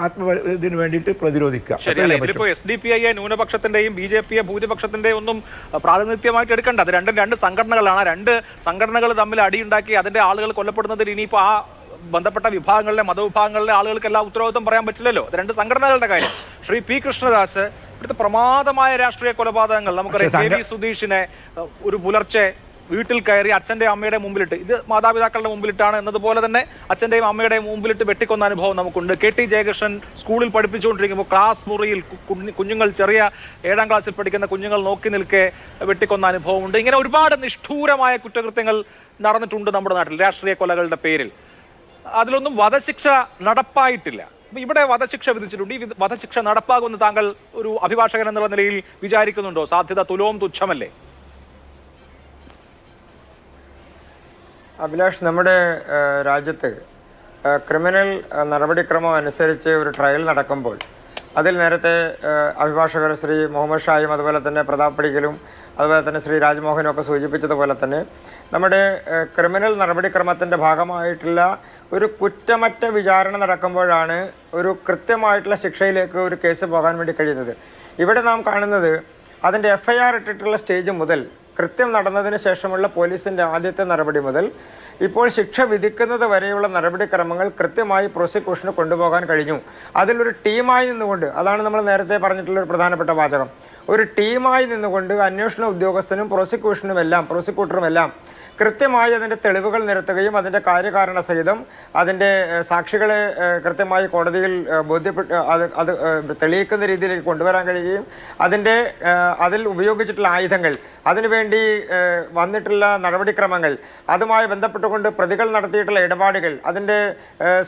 ഇതിനു വേണ്ടിയിട്ട് പ്രതിരോധിക്കുക. ഇതിലിപ്പോ SDPI ന്യൂനപക്ഷത്തിന്റെയും BJP ഭൂരിപക്ഷത്തിന്റെയും ഒന്നും പ്രാതിനിധ്യമായിട്ട് എടുക്കണ്ട. അത് രണ്ട് സംഘടനകളാണ്. 2 സംഘടനകൾ തമ്മിൽ അടിയുണ്ടാക്കി അതിന്റെ ആളുകൾ കൊല്ലപ്പെടുന്നതിൽ ഇനിയിപ്പോ ആ ബന്ധപ്പെട്ട വിഭാഗങ്ങളിലെ മതവിഭാഗങ്ങളിലെ ആളുകൾക്കെല്ലാം ഉത്തരവാദിത്വം പറയാൻ പറ്റില്ലല്ലോ. അത് 2 സംഘടനകളുടെ കാര്യം. ശ്രീ P. കൃഷ്ണദാസ്, ഇവിടുത്തെ പ്രമാദമായ രാഷ്ട്രീയ കൊലപാതകങ്ങൾ നമുക്കറിയാം. KV സുധീഷിനെ ഒരു പുലർച്ചെ വീട്ടിൽ കയറി അച്ഛൻ്റെ അമ്മയുടെ മുമ്പിലിട്ട്, ഇത് മാതാപിതാക്കളുടെ മുമ്പിലിട്ടാണ് എന്നതുപോലെ തന്നെ അച്ഛൻ്റെയും അമ്മയുടെയും മുമ്പിലിട്ട് വെട്ടിക്കൊന്ന അനുഭവം നമുക്കുണ്ട്. KT ജയകൃഷ്ണൻ സ്കൂളിൽ പഠിപ്പിച്ചുകൊണ്ടിരിക്കുമ്പോൾ ക്ലാസ് മുറിയിൽ കുഞ്ഞുങ്ങൾ, ചെറിയ 7ാം ക്ലാസ്സിൽ പഠിക്കുന്ന കുഞ്ഞുങ്ങൾ നോക്കി നിൽക്കെ വെട്ടിക്കൊന്ന അനുഭവമുണ്ട്. ഇങ്ങനെ ഒരുപാട് നിഷ്ഠൂരമായ കുറ്റകൃത്യങ്ങൾ നടന്നിട്ടുണ്ട് നമ്മുടെ നാട്ടിൽ രാഷ്ട്രീയ കൊലകളുടെ പേരിൽ. അതിലൊന്നും വധശിക്ഷ നടപ്പായിട്ടില്ല. ഇവിടെ വധശിക്ഷ വിധിച്ചിട്ടുണ്ട്. ഈ വധശിക്ഷ നടപ്പാകുമെന്ന് താങ്കൾ ഒരു അഭിഭാഷകൻ എന്നുള്ള നിലയിൽ വിചാരിക്കുന്നുണ്ടോ? സാധ്യത തുലോം തുച്ഛമല്ലേ? അഭിലാഷ്, നമ്മുടെ രാജ്യത്ത് ക്രിമിനൽ നടപടിക്രമം അനുസരിച്ച് ഒരു ട്രയൽ നടക്കുമ്പോൾ അതിൽ നേരത്തെ അഭിഭാഷകർ ശ്രീ മുഹമ്മദ് ഷായും അതുപോലെ തന്നെ പ്രതാപ് പടിക്കലും അതുപോലെ തന്നെ ശ്രീ രാജ്മോഹനും ഒക്കെ സൂചിപ്പിച്ചതുപോലെ തന്നെ നമ്മുടെ ക്രിമിനൽ നടപടിക്രമത്തിൻ്റെ ഭാഗമായിട്ടുള്ള ഒരു കുറ്റമറ്റ വിചാരണ നടക്കുമ്പോഴാണ് ഒരു കൃത്യമായിട്ടുള്ള ശിക്ഷയിലേക്ക് ഒരു കേസ് പോകാൻ വേണ്ടി കഴിയുന്നത്. ഇവിടെ നാം കാണുന്നത് അതിൻ്റെ FIR ഇട്ടിട്ടുള്ള സ്റ്റേജ് മുതൽ കൃത്യം നടന്നതിന് ശേഷമുള്ള പോലീസിൻ്റെ ആദ്യത്തെ നടപടി മുതൽ ഇപ്പോൾ ശിക്ഷ വിധിക്കുന്നത് വരെയുള്ള നടപടിക്രമങ്ങൾ കൃത്യമായി പ്രോസിക്യൂഷന് കൊണ്ടുപോകാൻ കഴിഞ്ഞു. അതിലൊരു ടീമായി നിന്നുകൊണ്ട്, അതാണ് നമ്മൾ നേരത്തെ പറഞ്ഞിട്ടുള്ള ഒരു പ്രധാനപ്പെട്ട വാചകം, ഒരു ടീമായി നിന്നുകൊണ്ട് അന്വേഷണ ഉദ്യോഗസ്ഥനും പ്രോസിക്യൂട്ടറുമെല്ലാം കൃത്യമായി അതിൻ്റെ തെളിവുകൾ നിരത്തുകയും അതിൻ്റെ കാര്യകാരണ സഹിതം അതിൻ്റെ സാക്ഷികളെ കൃത്യമായി കോടതിയിൽ അത് തെളിയിക്കുന്ന രീതിയിലേക്ക് കൊണ്ടുവരാൻ കഴിയുകയും അതിൽ ഉപയോഗിച്ചിട്ടുള്ള ആയുധങ്ങൾ, അതിനുവേണ്ടി വന്നിട്ടുള്ള നടപടിക്രമങ്ങൾ, അതുമായി ബന്ധപ്പെട്ടുകൊണ്ട് പ്രതികൾ നടത്തിയിട്ടുള്ള ഇടപാടുകൾ, അതിൻ്റെ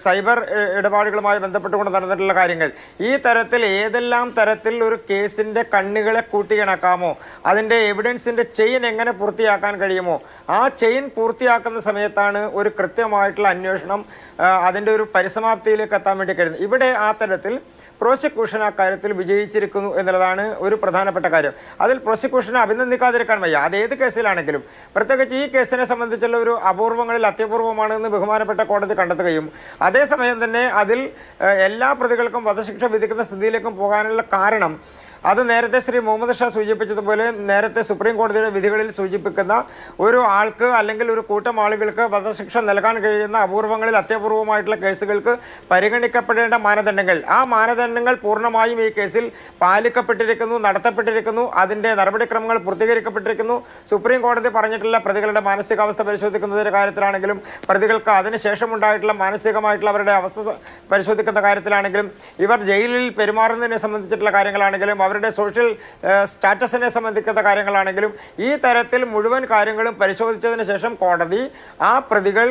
സൈബർ ഇടപാടുകളുമായി ബന്ധപ്പെട്ടുകൊണ്ട് നടന്നിട്ടുള്ള കാര്യങ്ങൾ, ഈ തരത്തിൽ ഏതെല്ലാം തരത്തിൽ ഒരു കേസിൻ്റെ കണ്ണുകളെ കൂട്ടിയിണക്കാമോ, അതിൻ്റെ എവിഡൻസിൻ്റെ ചെയിൻ എങ്ങനെ പൂർത്തിയാക്കാൻ കഴിയുമോ, ആ ചെയിൻ പൂർത്തിയാക്കുന്ന സമയത്താണ് ഒരു കൃത്യമായിട്ടുള്ള അന്വേഷണം അതിൻ്റെ ഒരു പരിസമാപ്തിയിലേക്ക് എത്താൻ വേണ്ടി കഴിയുന്നത്. ഇവിടെ ആ തരത്തിൽ പ്രോസിക്യൂഷൻ ആ കാര്യത്തിൽ വിജയിച്ചിരിക്കുന്നു എന്നുള്ളതാണ് ഒരു പ്രധാനപ്പെട്ട കാര്യം. അതിൽ പ്രോസിക്യൂഷനെ അഭിനന്ദിക്കാതിരിക്കാൻ വയ്യ. അതേത് കേസിലാണെങ്കിലും, പ്രത്യേകിച്ച് ഈ കേസിനെ സംബന്ധിച്ചുള്ള ഒരു അപൂർവങ്ങളിൽ അത്യപൂർവമാണെന്ന് ബഹുമാനപ്പെട്ട കോടതി കണ്ടെത്തുകയും അതേസമയം തന്നെ അതിൽ എല്ലാ പ്രതികൾക്കും വധശിക്ഷ വിധിക്കുന്ന സ്ഥിതിയിലേക്കും പോകാനുള്ള കാരണം അത് നേരത്തെ ശ്രീ മുഹമ്മദ് ഷാ സൂചിപ്പിച്ചതുപോലെ നേരത്തെ സുപ്രീം കോടതിയുടെ വിധികളിൽ സൂചിപ്പിക്കുന്ന ഒരു ആൾക്ക് അല്ലെങ്കിൽ ഒരു കൂട്ടം ആളുകൾക്ക് വധശിക്ഷ നൽകാൻ കഴിയുന്ന അപൂർവങ്ങളിൽ അത്യപൂർവമായിട്ടുള്ള കേസുകൾക്ക് പരിഗണിക്കപ്പെടേണ്ട മാനദണ്ഡങ്ങൾ, ആ മാനദണ്ഡങ്ങൾ പൂർണ്ണമായും ഈ കേസിൽ പാലിക്കപ്പെട്ടിരിക്കുന്നു, നടത്തപ്പെട്ടിരിക്കുന്നു, അതിൻ്റെ നടപടിക്രമങ്ങൾ പൂർത്തീകരിക്കപ്പെട്ടിരിക്കുന്നു. സുപ്രീം കോടതി പറഞ്ഞിട്ടുള്ള പ്രതികളുടെ മാനസികാവസ്ഥ പരിശോധിക്കുന്നതിൻ്റെ കാര്യത്തിലാണെങ്കിലും, പ്രതികൾക്ക് അതിനുശേഷം ഉണ്ടായിട്ടുള്ള മാനസികമായിട്ടുള്ള അവരുടെ അവസ്ഥ പരിശോധിക്കുന്ന കാര്യത്തിലാണെങ്കിലും, ഇവർ ജയിലിൽ പെരുമാറുന്നതിനെ സംബന്ധിച്ചിട്ടുള്ള കാര്യങ്ങളാണെങ്കിലും, അവരുടെ സോഷ്യൽ സ്റ്റാറ്റസിനെ സംബന്ധിക്കുന്ന കാര്യങ്ങളാണെങ്കിലും, ഈ തരത്തിൽ മുഴുവൻ കാര്യങ്ങളും പരിശോധിച്ചതിന് ശേഷം കോടതി ആ പ്രതികൾ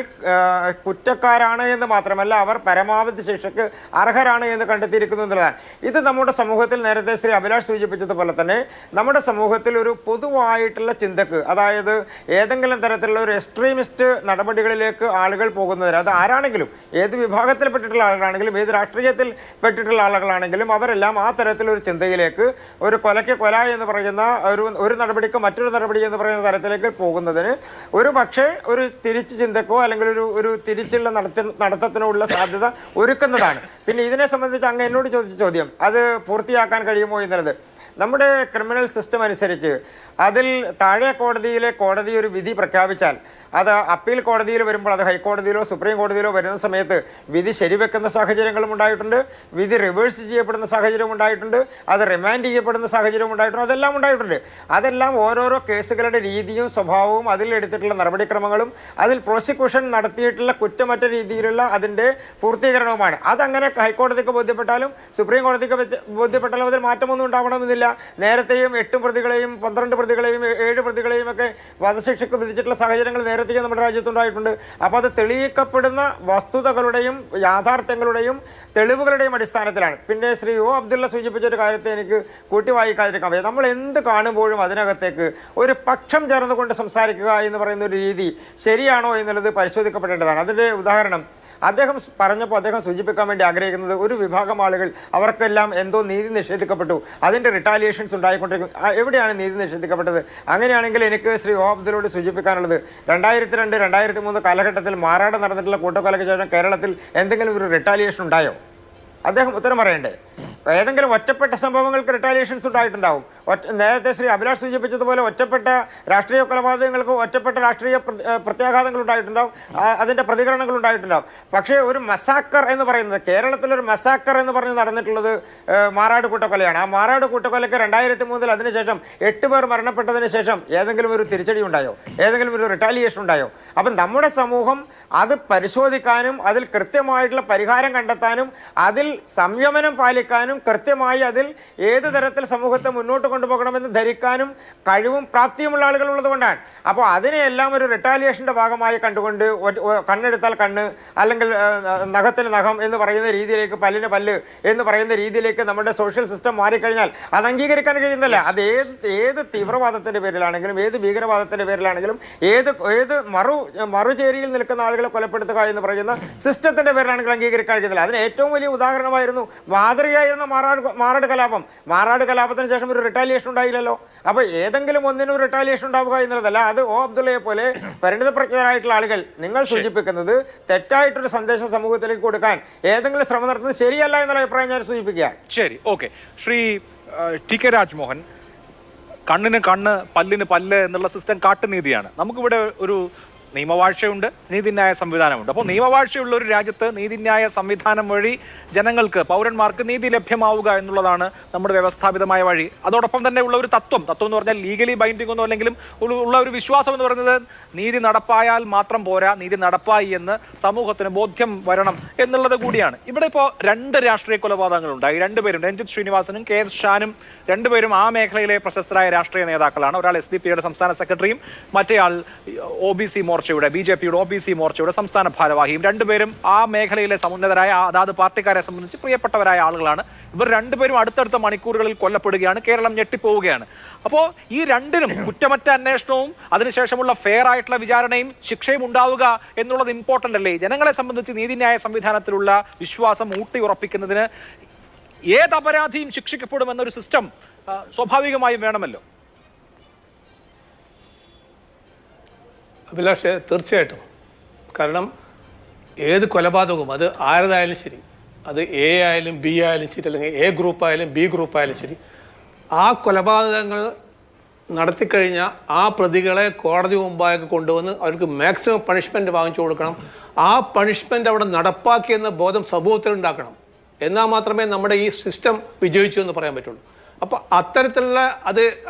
കുറ്റക്കാരാണ് എന്ന് മാത്രമല്ല അവർ പരമാവധി ശിക്ഷയ്ക്ക് അർഹരാണ് എന്ന് കണ്ടെത്തിയിരിക്കുന്നു എന്നുള്ളതാണ്. ഇത് നമ്മുടെ സമൂഹത്തിൽ നേരത്തെ ശ്രീ അഭിലാഷ് സൂചിപ്പിച്ചതുപോലെ തന്നെ നമ്മുടെ സമൂഹത്തിൽ ഒരു പൊതുവായിട്ടുള്ള ചിന്തക്ക്, അതായത് ഏതെങ്കിലും തരത്തിലുള്ള ഒരു എക്സ്ട്രീമിസ്റ്റ് നടപടികളിലേക്ക് ആളുകൾ പോകുന്നതിന്, അത് ആരാണെങ്കിലും, ഏത് വിഭാഗത്തിൽപ്പെട്ടിട്ടുള്ള ആളുകളാണെങ്കിലും, ഏത് രാഷ്ട്രീയത്തിൽ പെട്ടിട്ടുള്ള ആളുകളാണെങ്കിലും, അവരെല്ലാം ആ തരത്തിലൊരു ചിന്തയിലേക്ക്, ഒരു കൊലയ്ക്ക് കൊല എന്ന് പറയുന്ന ഒരു നടപടിക്ക് മറ്റൊരു നടപടി എന്ന് പറയുന്ന തരത്തിലേക്ക് പോകുന്നതിന് ഒരു പക്ഷേ ഒരു തിരിച്ചു ചിന്തക്കോ അല്ലെങ്കിൽ ഒരു തിരിച്ചുള്ള നടത്തത്തിനോ ഉള്ള സാധ്യത ഒരുക്കുന്നതാണ്. പിന്നെ ഇതിനെ സംബന്ധിച്ച് അങ്ങ് എന്നോട് ചോദിച്ച ചോദ്യം, അത് പൂർത്തിയാക്കാൻ കഴിയുമോ എന്നുള്ളത്, നമ്മുടെ ക്രിമിനൽ സിസ്റ്റം അനുസരിച്ച് അതിൽ താഴെ കോടതി ഒരു വിധി പ്രഖ്യാപിച്ചാൽ അത് അപ്പീൽ കോടതിയിൽ വരുമ്പോൾ, അത് ഹൈക്കോടതിയിലോ സുപ്രീം കോടതിയിലോ വരുന്ന സമയത്ത് വിധി ശരിവെക്കുന്ന സാഹചര്യങ്ങളും ഉണ്ടായിട്ടുണ്ട്, വിധി റിവേഴ്സ് ചെയ്യപ്പെടുന്ന സാഹചര്യം ഉണ്ടായിട്ടുണ്ട്, അത് റിമാൻഡ് ചെയ്യപ്പെടുന്ന സാഹചര്യം ഉണ്ടായിട്ടുണ്ട്, അതെല്ലാം ഉണ്ടായിട്ടുണ്ട്. അതെല്ലാം ഓരോരോ കേസുകളുടെ രീതിയും സ്വഭാവവും അതിൽ എടുത്തിട്ടുള്ള നടപടിക്രമങ്ങളും അതിൽ പ്രോസിക്യൂഷൻ നടത്തിയിട്ടുള്ള കുറ്റമറ്റ രീതിയിലുള്ള അതിൻ്റെ പൂർത്തീകരണവുമാണ്. അതങ്ങനെ ഹൈക്കോടതിക്ക് ബോധ്യപ്പെട്ടാലും സുപ്രീം കോടതിക്ക് ബോധ്യപ്പെട്ടാലും അതിൽ മാറ്റമൊന്നും ഉണ്ടാവണമെന്നില്ല. നേരത്തെയും 8 പ്രതികളെയും 12 പ്രതികളെയും 7 പ്രതികളെയും ഒക്കെ വധശിക്ഷയ്ക്ക് വിധിച്ചിട്ടുള്ള സാഹചര്യങ്ങൾ നേരത്തെ നമ്മുടെ രാജ്യത്തുണ്ടായിട്ടുണ്ട്. അപ്പോൾ അത് തെളിയിക്കപ്പെടുന്ന വസ്തുതകളുടെയും യാഥാർത്ഥ്യങ്ങളുടെയും തെളിവുകളുടെയും അടിസ്ഥാനത്തിലാണ്. പിന്നെ ശ്രീ ഒ അബ്ദുള്ള സൂചിപ്പിച്ച ഒരു കാര്യത്തെ എനിക്ക് കൂട്ടി വായിക്കാതിരിക്കാൻ വയ്യ. നമ്മൾ എന്ത് കാണുമ്പോഴും അതിനകത്തേക്ക് ഒരു പക്ഷം ചേർന്നുകൊണ്ട് സംസാരിക്കുക എന്ന് പറയുന്ന ഒരു രീതി ശരിയാണോ എന്നുള്ളത് പരിശോധിക്കപ്പെടേണ്ടതാണ്. അതിൻ്റെ ഉദാഹരണം അദ്ദേഹം പറഞ്ഞപ്പോൾ അദ്ദേഹം സൂചിപ്പിക്കാൻ വേണ്ടി ആഗ്രഹിക്കുന്നത്, ഒരു വിഭാഗം ആളുകൾ അവർക്കെല്ലാം എന്തോ നീതി നിഷേധിക്കപ്പെട്ടു, അതിൻ്റെ റിട്ടാലിയേഷൻസ് ഉണ്ടായിക്കൊണ്ടിരിക്കുന്നു. എവിടെയാണ് നീതി നിഷേധിക്കപ്പെട്ടത്? അങ്ങനെയാണെങ്കിൽ എനിക്ക് ശ്രീ ഒ അബ്ദുള്ളോട് സൂചിപ്പിക്കാനുള്ളത്, 2002, 2003 കാലഘട്ടത്തിൽ മാറാട് നടന്നിട്ടുള്ള കൂട്ടക്കൊലയ്ക്ക് ശേഷം കേരളത്തിൽ എന്തെങ്കിലും ഒരു റിട്ടാലിയേഷൻ ഉണ്ടായോ? അദ്ദേഹം ഉത്തരം പറയണ്ടേ? ഏതെങ്കിലും ഒറ്റപ്പെട്ട സംഭവങ്ങൾക്ക് റിട്ടാലിയേഷൻസ് ഉണ്ടായിട്ടുണ്ടാവും. നേരത്തെ ശ്രീ അഭിലാഷ് സൂചിപ്പിച്ചതുപോലെ ഒറ്റപ്പെട്ട രാഷ്ട്രീയ കൊലപാതകങ്ങൾക്ക് ഒറ്റപ്പെട്ട രാഷ്ട്രീയ പ്രത്യാഘാതങ്ങൾ ഉണ്ടായിട്ടുണ്ടാവും, അതിൻ്റെ പ്രതികരണങ്ങൾ ഉണ്ടായിട്ടുണ്ടാവും. പക്ഷേ ഒരു മസാക്കർ എന്ന് പറയുന്നത്, കേരളത്തിലൊരു മസാക്കർ എന്ന് പറഞ്ഞ് നടന്നിട്ടുള്ളത് മാറാട് കൂട്ടക്കൊലയാണ്. ആ മാറാട് കൂട്ടക്കൊലയ്ക്ക് 2003 അതിനുശേഷം 8 പേർ മരണപ്പെട്ടതിന് ശേഷം ഏതെങ്കിലും ഒരു തിരിച്ചടി ഉണ്ടായോ, ഏതെങ്കിലും ഒരു റിട്ടാലിയേഷൻ ഉണ്ടായോ? അപ്പം നമ്മുടെ സമൂഹം അത് പരിശോധിക്കാനും അതിൽ കൃത്യമായിട്ടുള്ള പരിഹാരം കണ്ടെത്താനും അതിൽ സംയമനം പാലിക്കാനും കൃത്യമായി അതിൽ ഏത് തരത്തിൽ സമൂഹത്തെ മുന്നോട്ട് കൊണ്ടുപോകണമെന്ന് ധരിക്കാനും കഴിവും പ്രാപ്തിയുമുള്ള ആളുകൾ ഉള്ളതുകൊണ്ടാണ്. അപ്പോൾ അതിനെയെല്ലാം ഒരു റിട്ടാലിയേഷൻ്റെ ഭാഗമായി കണ്ടുകൊണ്ട് കണ്ണെടുത്താൽ കണ്ണ്, അല്ലെങ്കിൽ നഖത്തിന് നഖം എന്ന് പറയുന്ന രീതിയിലേക്ക്, പല്ലിന് പല്ല് എന്ന് പറയുന്ന രീതിയിലേക്ക് നമ്മുടെ സോഷ്യൽ സിസ്റ്റം മാറിക്കഴിഞ്ഞാൽ അത് അംഗീകരിക്കാൻ കഴിയുന്നില്ല. അത് ഏത് തീവ്രവാദത്തിൻ്റെ പേരിലാണെങ്കിലും, ഏത് ഭീകരവാദത്തിൻ്റെ പേരിലാണെങ്കിലും, ഏത് മറുചേരിയിൽ നിൽക്കുന്ന ആളുകളെ കൊലപ്പെടുത്തുക എന്ന് പറയുന്ന സിസ്റ്റത്തിൻ്റെ പേരിലാണെങ്കിലും അംഗീകരിക്കാൻ കഴിയുന്നില്ല. അതിന് ഏറ്റവും വലിയ ഉദാഹരണമായിരുന്നു, മാതൃകയായിരുന്ന മാറാട് കലാപം. മാറാട് കലാപത്തിന് ശേഷം ഒരു റിട്ടാലിയേഷൻ ഉണ്ടായില്ലല്ലോ. അപ്പോൾ ഏതെങ്കിലും ഒന്നിനും റിട്ടാലിയേഷൻ ഉണ്ടാവുക എന്നുള്ളതല്ല. അത് അബ്ദുള്ളയെ പോലെ പരിണിതപ്രജ്ഞരായിട്ടുള്ള ആളുകൾ നിങ്ങൾ സൂചിപ്പിക്കുന്നത് തെറ്റായിട്ടൊരു സന്ദേശം സമൂഹത്തിലേക്ക് കൊടുക്കാൻ ഏതെങ്കിലും ശ്രമം നടത്തുന്നത് ശരിയല്ല എന്നുള്ള അഭിപ്രായം ഞാൻ സൂചിപ്പിക്കുക. ശരി, okay. Shri T K Rajmohan, കണ്ണിന് കണ്ണ്, പല്ലിന് പല്ല് എന്നുള്ള സിസ്റ്റം കാട്ടുനീതിയാണ്. നമുക്കിവിടെ ഒരു നിയമവാഴ്ചയുണ്ട്, നീതിന്യായ സംവിധാനമുണ്ട്. അപ്പോൾ നിയമവാഴ്ചയുള്ള ഒരു രാജ്യത്ത് നീതിന്യായ സംവിധാനം വഴി ജനങ്ങൾക്ക്, പൗരന്മാർക്ക് നീതി ലഭ്യമാവുക എന്നുള്ളതാണ് നമ്മുടെ വ്യവസ്ഥാപിതമായ വഴി. അതോടൊപ്പം തന്നെ ഉള്ള ഒരു തത്വം എന്ന് പറഞ്ഞാൽ ലീഗലി ബൈൻഡിംഗ് ഒന്നും അല്ലെങ്കിലും ഉള്ള ഒരു വിശ്വാസം എന്ന് പറയുന്നത് നീതി നടപ്പായാൽ മാത്രം പോരാ, നീതി നടപ്പായി എന്ന് സമൂഹത്തിന് ബോധ്യം വരണം എന്നുള്ളത് കൂടിയാണ്. ഇവിടെ ഇപ്പോൾ 2 രാഷ്ട്രീയ കൊലപാതകങ്ങളുണ്ടായി. 2 പേരും, രഞ്ജിത്ത് ശ്രീനിവാസനും കെ എസ് ഷാനും, 2 പേരും ആ മേഖലയിലെ പ്രശസ്തരായ രാഷ്ട്രീയ നേതാക്കളാണ്. ഒരാൾ SDP-യുടെ സംസ്ഥാന സെക്രട്ടറിയും മറ്റേയാൾ OBC മോർച്ചയുടെ, BJP-യുടെ OBC മോർച്ചയുടെ സംസ്ഥാന ഭാരവാഹിയും. 2 പേരും ആ മേഖലയിലെ സമുന്നതരായ, അതാത് പാർട്ടിക്കാരെ സംബന്ധിച്ച് പ്രിയപ്പെട്ടവരായ ആളുകളാണ്. ഇവർ 2 പേരും അടുത്തടുത്ത മണിക്കൂറുകളിൽ കൊല്ലപ്പെടുകയാണ്. കേരളം ഞെട്ടിപ്പോവുകയാണ്. അപ്പോൾ ഈ 2നും കുറ്റമറ്റ അന്വേഷണവും അതിനുശേഷമുള്ള ഫെയർ ആയിട്ടുള്ള വിചാരണയും ശിക്ഷയും ഉണ്ടാവുക എന്നുള്ളത് ഇമ്പോർട്ടൻ്റ് അല്ലേ? ജനങ്ങളെ സംബന്ധിച്ച് നീതിന്യായ സംവിധാനത്തിലുള്ള വിശ്വാസം ഊട്ടി ഉറപ്പിക്കുന്നതിന് ഏത് അപരാധിയും ശിക്ഷിക്കപ്പെടുമെന്നൊരു സിസ്റ്റം സ്വാഭാവികമായും വേണമല്ലോ. അഭിലാഷ്, തീർച്ചയായിട്ടും. കാരണം ഏത് കൊലപാതകവും അത് ആരതായാലും ശരി, അത് A ആയാലും B ആയാലും ശരി, അല്ലെങ്കിൽ A ഗ്രൂപ്പ് ആയാലും B ഗ്രൂപ്പ് ആയാലും ശരി, ആ കൊലപാതകങ്ങൾ നടത്തിക്കഴിഞ്ഞാൽ ആ പ്രതികളെ കോടതി മുമ്പാകെ കൊണ്ടുവന്ന് അവർക്ക് മാക്സിമം പണിഷ്മെൻറ്റ് വാങ്ങിച്ചു കൊടുക്കണം. ആ പണിഷ്മെൻറ്റ് അവിടെ നടപ്പാക്കിയെന്ന ബോധം സമൂഹത്തിൽ ഉണ്ടാക്കണം. എന്നാൽ മാത്രമേ നമ്മുടെ ഈ സിസ്റ്റം വിജയിച്ചു എന്ന് പറയാൻ പറ്റുള്ളൂ. അപ്പോൾ അത്തരത്തിലുള്ള, അത്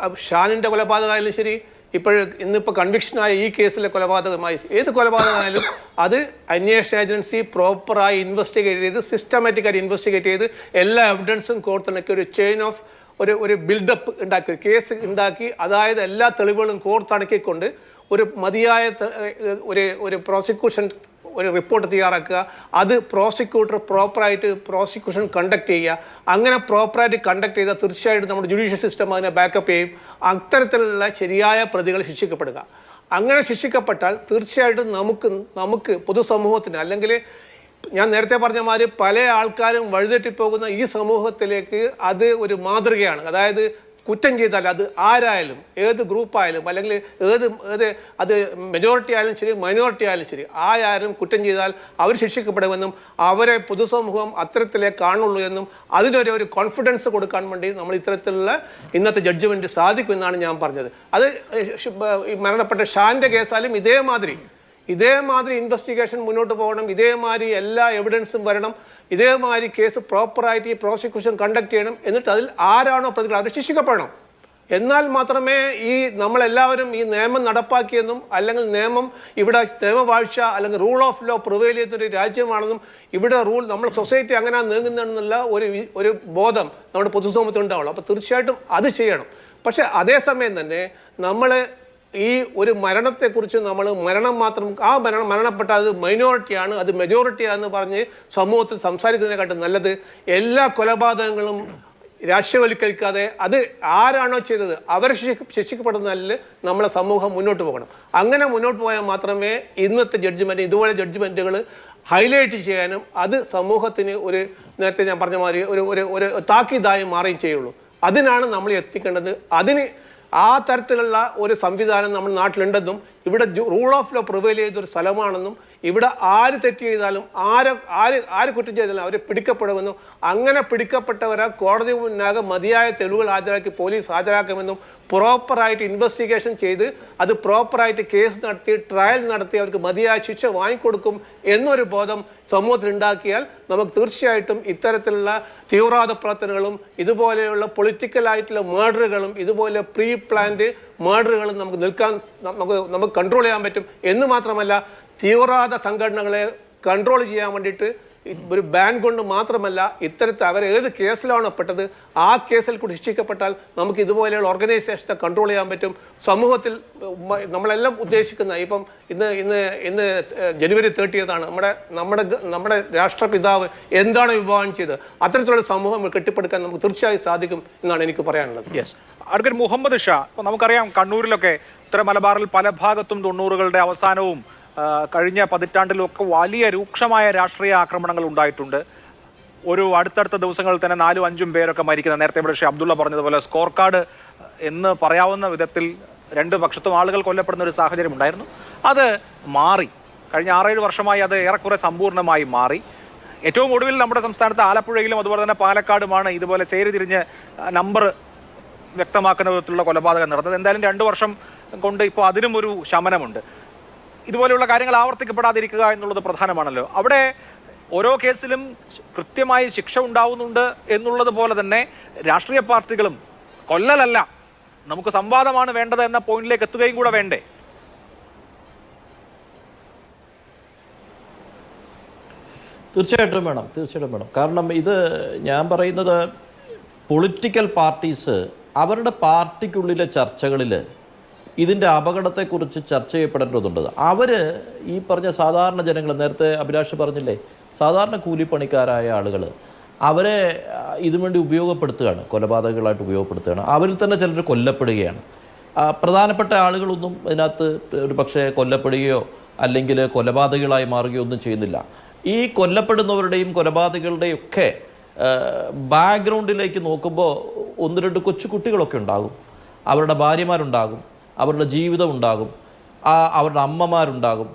ഷാനിൻ്റെ കൊലപാതകമായാലും ശരി, ഇന്നിപ്പോൾ കൺവിക്ഷനായ ഈ കേസിലെ കൊലപാതകമായി ഏത് കൊലപാതകമായാലും അത് അന്വേഷണ ഏജൻസി പ്രോപ്പറായി ഇൻവെസ്റ്റിഗേറ്റ് ചെയ്ത്, സിസ്റ്റമാറ്റിക്കായിട്ട് ഇൻവെസ്റ്റിഗേറ്റ് ചെയ്ത് എല്ലാ എവിഡൻസും കോർത്തിണക്കി ഒരു ചെയിൻ ഓഫ് ഒരു ബിൽഡപ്പ് ഉണ്ടാക്കി, ഒരു കേസ് ഉണ്ടാക്കി, അതായത് എല്ലാ തെളിവുകളും കോർത്തിണക്കിക്കൊണ്ട് ഒരു മതിയായ ഒരു പ്രോസിക്യൂഷൻ ഒരു റിപ്പോർട്ട് തയ്യാറാക്കുക. അത് പ്രോസിക്യൂട്ടർ പ്രോപ്പറായിട്ട് പ്രോസിക്യൂഷൻ കണ്ടക്ട് ചെയ്യുക. അങ്ങനെ പ്രോപ്പറായിട്ട് കണ്ടക്ട് ചെയ്താൽ തീർച്ചയായിട്ടും നമ്മുടെ ജുഡീഷ്യൽ സിസ്റ്റം അതിനെ ബാക്കപ്പ് ചെയ്യും. അത്തരത്തിലുള്ള ശരിയായ പ്രതികൾ ശിക്ഷിക്കപ്പെടുക. അങ്ങനെ ശിക്ഷിക്കപ്പെട്ടാൽ തീർച്ചയായിട്ടും നമുക്ക് പൊതുസമൂഹത്തിന്, അല്ലെങ്കിൽ ഞാൻ നേരത്തെ പറഞ്ഞ മാതിരി പല ആൾക്കാരും വഴിതെറ്റിപ്പോകുന്ന ഈ സമൂഹത്തിലേക്ക് അത് ഒരു മാതൃകയാണ്. അതായത് കുറ്റം ചെയ്താൽ അത് ആരായാലും, ഏത് ഗ്രൂപ്പായാലും, അല്ലെങ്കിൽ അത് മെജോറിറ്റി ആയാലും ശരി, മൈനോറിറ്റി ആയാലും ശരി, ആരും കുറ്റം ചെയ്താൽ അവർ ശിക്ഷിക്കപ്പെടുമെന്നും അവരെ പൊതുസമൂഹം അത്തരത്തിലേക്ക് കാണുള്ളൂ എന്നും അതിനൊരു കോൺഫിഡൻസ് കൊടുക്കാൻ വേണ്ടി നമ്മൾ ഇത്തരത്തിലുള്ള ഇന്നത്തെ ജഡ്ജ്മെൻറ്റ് സാധിക്കുമെന്നാണ് ഞാൻ പറഞ്ഞത്. അത് മരണപ്പെട്ട ഷാൻ്റെ കേസായാലും ഇതേമാതിരി ഇൻവെസ്റ്റിഗേഷൻ മുന്നോട്ട് പോകണം, ഇതേമാതിരി എല്ലാ എവിഡൻസും വരണം, ഇതേമാതിരി കേസ് പ്രോപ്പറായിട്ട് ഈ പ്രോസിക്യൂഷൻ കണ്ടക്ട് ചെയ്യണം. എന്നിട്ട് അതിൽ ആരാണോ പ്രതികൾ അത് ശിക്ഷിക്കപ്പെടണം. എന്നാൽ മാത്രമേ നമ്മളെല്ലാവരും ഈ നിയമം നടപ്പാക്കിയെന്നും, അല്ലെങ്കിൽ നിയമവാഴ്ച അല്ലെങ്കിൽ റൂൾ ഓഫ് ലോ പ്രിവെയിൽ ചെയ്യുന്നൊരു രാജ്യമാണെന്നും, ഇവിടെ നമ്മുടെ സൊസൈറ്റി അങ്ങനെ നീങ്ങുന്നതെന്നുള്ള ഒരു ബോധം നമ്മുടെ പൊതുസമൂഹത്തിൽ ഉണ്ടാവുള്ളൂ. അപ്പോൾ തീർച്ചയായിട്ടും അത് ചെയ്യണം. പക്ഷെ അതേസമയം തന്നെ നമ്മൾ ഈ ഒരു മരണത്തെക്കുറിച്ച് മരണം മാത്രം, മരണപ്പെട്ട അത് മൈനോറിറ്റിയാണ്, അത് മെജോറിറ്റിയാണെന്ന് പറഞ്ഞ് സമൂഹത്തിൽ സംസാരിക്കുന്നതിനെക്കാട്ടും നല്ലത് എല്ലാ കൊലപാതകങ്ങളും രാഷ്ട്രീയവൽക്കരിക്കാതെ അത് ആരാണോ ചെയ്തത് അവരെ ശിക്ഷിക്കപ്പെടുന്നതിൽ നമ്മളെ സമൂഹം മുന്നോട്ട് പോകണം. അങ്ങനെ മുന്നോട്ട് പോയാൽ മാത്രമേ ഇന്നത്തെ ഇതുപോലെ ജഡ്ജ്മെൻറ്റുകൾ ഹൈലൈറ്റ് ചെയ്യാനും അത് സമൂഹത്തിന് നേരത്തെ ഞാൻ പറഞ്ഞ മാതിരി ഒരു താക്കീതായി മാറുകയും ചെയ്യുള്ളൂ. അതിനാണ് നമ്മൾ എത്തിക്കേണ്ടത്. അതിന് ആ തരത്തിലുള്ള ഒരു സംവിധാനം നമ്മുടെ നാട്ടിലുണ്ടെന്നും ഇവിടെ റൂൾ ഓഫ് ലോ പ്രിവെയിൽ ചെയ്തൊരു സ്ഥലമാണെന്നും ഇവിടെ ആര് തെറ്റ് ചെയ്താലും ആര് കുറ്റം ചെയ്താലും അവർ പിടിക്കപ്പെടുമെന്നും അങ്ങനെ പിടിക്കപ്പെട്ടവരെ കോടതി മുന്നാകെ മതിയായ തെളിവുകൾ ഹാജരാക്കി പോലീസ് ഹാജരാക്കുമെന്നും പ്രോപ്പറായിട്ട് ഇൻവെസ്റ്റിഗേഷൻ ചെയ്ത് അത് പ്രോപ്പറായിട്ട് കേസ് നടത്തി ട്രയൽ നടത്തി അവർക്ക് മതിയായ ശിക്ഷ വാങ്ങിക്കൊടുക്കും എന്നൊരു ബോധം സമൂഹത്തിൽ ഉണ്ടാക്കിയാൽ നമുക്ക് തീർച്ചയായിട്ടും ഇത്തരത്തിലുള്ള തീവ്രവാദ പ്രവർത്തനങ്ങളും ഇതുപോലെയുള്ള പൊളിറ്റിക്കലായിട്ടുള്ള മേർഡറുകളും ഇതുപോലെ പ്രീ പ്ലാൻഡ് മേർഡറുകളും നമുക്ക് കൺട്രോൾ ചെയ്യാൻ പറ്റും എന്ന് മാത്രമല്ല തീവ്രവാദ സംഘടനകളെ കൺട്രോൾ ചെയ്യാൻ വേണ്ടിയിട്ട് ഒരു ബാൻ കൊണ്ട് മാത്രമല്ല ഇത്തരത്തിൽ അവർ ഏത് കേസിലാണോ പെട്ടത് ആ കേസിൽ കൂടി ശിക്ഷിക്കപ്പെട്ടാൽ നമുക്ക് ഇതുപോലെയുള്ള ഓർഗനൈസേഷനെ കൺട്രോൾ ചെയ്യാൻ പറ്റും. സമൂഹത്തിൽ നമ്മളെല്ലാം ഉദ്ദേശിക്കുന്ന ഇപ്പം ഇന്ന് ജനുവരി 30 നമ്മുടെ രാഷ്ട്രപിതാവ് എന്താണ് വിഭാവനം ചെയ്തത് അത്തരത്തിലുള്ള സമൂഹം കെട്ടിപ്പടുക്കാൻ നമുക്ക് തീർച്ചയായും സാധിക്കും എന്നാണ് എനിക്ക് പറയാനുള്ളത്. യെസ്, അഡ്വക്കേറ്റ് മുഹമ്മദ് ഷാ, നമുക്കറിയാം കണ്ണൂരിലൊക്കെ ഉത്തര മലബാറിൽ പല ഭാഗത്തും 90കളുടെ അവസാനവും കഴിഞ്ഞ പതിറ്റാണ്ടിലൊക്കെ വലിയ രൂക്ഷമായ രാഷ്ട്രീയ ആക്രമണങ്ങൾ ഉണ്ടായിട്ടുണ്ട്. ഒരു അടുത്തടുത്ത ദിവസങ്ങളിൽ തന്നെ 4-5 പേരൊക്കെ മരിക്കുന്ന, നേരത്തെ ഇവിടെ ശ്രീ അബ്ദുള്ള പറഞ്ഞതുപോലെ സ്കോർ കാർഡ് എന്ന് പറയാവുന്ന വിധത്തിൽ രണ്ട് പക്ഷത്തും ആളുകൾ കൊല്ലപ്പെടുന്ന ഒരു സാഹചര്യം ഉണ്ടായിരുന്നു. അത് മാറി. കഴിഞ്ഞ 6-7 വർഷമായി അത് ഏറെക്കുറെ സമ്പൂർണ്ണമായി മാറി. ഏറ്റവും ഒടുവിൽ നമ്മുടെ സംസ്ഥാനത്ത് ആലപ്പുഴയിലും അതുപോലെ തന്നെ പാലക്കാടുമാണ് ഇതുപോലെ ചേരിതിരിഞ്ഞ് നമ്പർ വ്യക്തമാക്കുന്ന വിധത്തിലുള്ള കൊലപാതകം നടന്നത്. എന്തായാലും 2 വർഷം കൊണ്ട് ഇപ്പോൾ അതിനും ഒരു ശമനമുണ്ട്. ഇതുപോലെയുള്ള കാര്യങ്ങൾ ആവർത്തിക്കപ്പെടാതിരിക്കുക എന്നുള്ളത് പ്രധാനമാണല്ലോ. അവിടെ ഓരോ കേസിലും കൃത്യമായി ശിക്ഷ ഉണ്ടാവുന്നുണ്ട് എന്നുള്ളത് പോലെ തന്നെ രാഷ്ട്രീയ പാർട്ടികളും കൊല്ലലല്ല, നമുക്ക് സംവാദമാണ് വേണ്ടത് എന്ന പോയിന്റിലേക്ക് എത്തുകയും കൂടെ വേണ്ടേ? തീർച്ചയായിട്ടും വേണം. കാരണം ഇത് ഞാൻ പറയുന്നത് പൊളിറ്റിക്കൽ പാർട്ടീസ് അവരുടെ പാർട്ടിക്കുള്ളിലെ ചർച്ചകളിൽ ഇതിൻ്റെ അപകടത്തെക്കുറിച്ച് ചർച്ച ചെയ്യപ്പെടേണ്ടതുണ്ട്. അവർ ഈ പറഞ്ഞ സാധാരണ ജനങ്ങൾ, നേരത്തെ അഭിലാഷ് പറഞ്ഞില്ലേ, സാധാരണ കൂലിപ്പണിക്കാരായ ആളുകൾ അവരെ ഇതിനുവേണ്ടി ഉപയോഗപ്പെടുത്തുകയാണ്, കൊലപാതകങ്ങളായിട്ട് ഉപയോഗപ്പെടുത്തുകയാണ്. അവരിൽ തന്നെ ചിലർ കൊല്ലപ്പെടുകയാണ്. പ്രധാനപ്പെട്ട ആളുകളൊന്നും ഇതിനകത്ത് ഒരു പക്ഷേ കൊല്ലപ്പെടുകയോ അല്ലെങ്കിൽ കൊലപാതകികളായി മാറുകയോ ഒന്നും ചെയ്യുന്നില്ല. ഈ കൊല്ലപ്പെടുന്നവരുടെയും കൊലപാതകളുടെയും ഒക്കെ ബാക്ക്ഗ്രൗണ്ടിലേക്ക് നോക്കുമ്പോൾ 1-2 കൊച്ചു കുട്ടികളൊക്കെ ഉണ്ടാകും, അവരുടെ ഭാര്യമാരുണ്ടാകും, അവരുടെ ജീവിതം ഉണ്ടാകും, അവരുടെ അമ്മമാരുണ്ടാകും.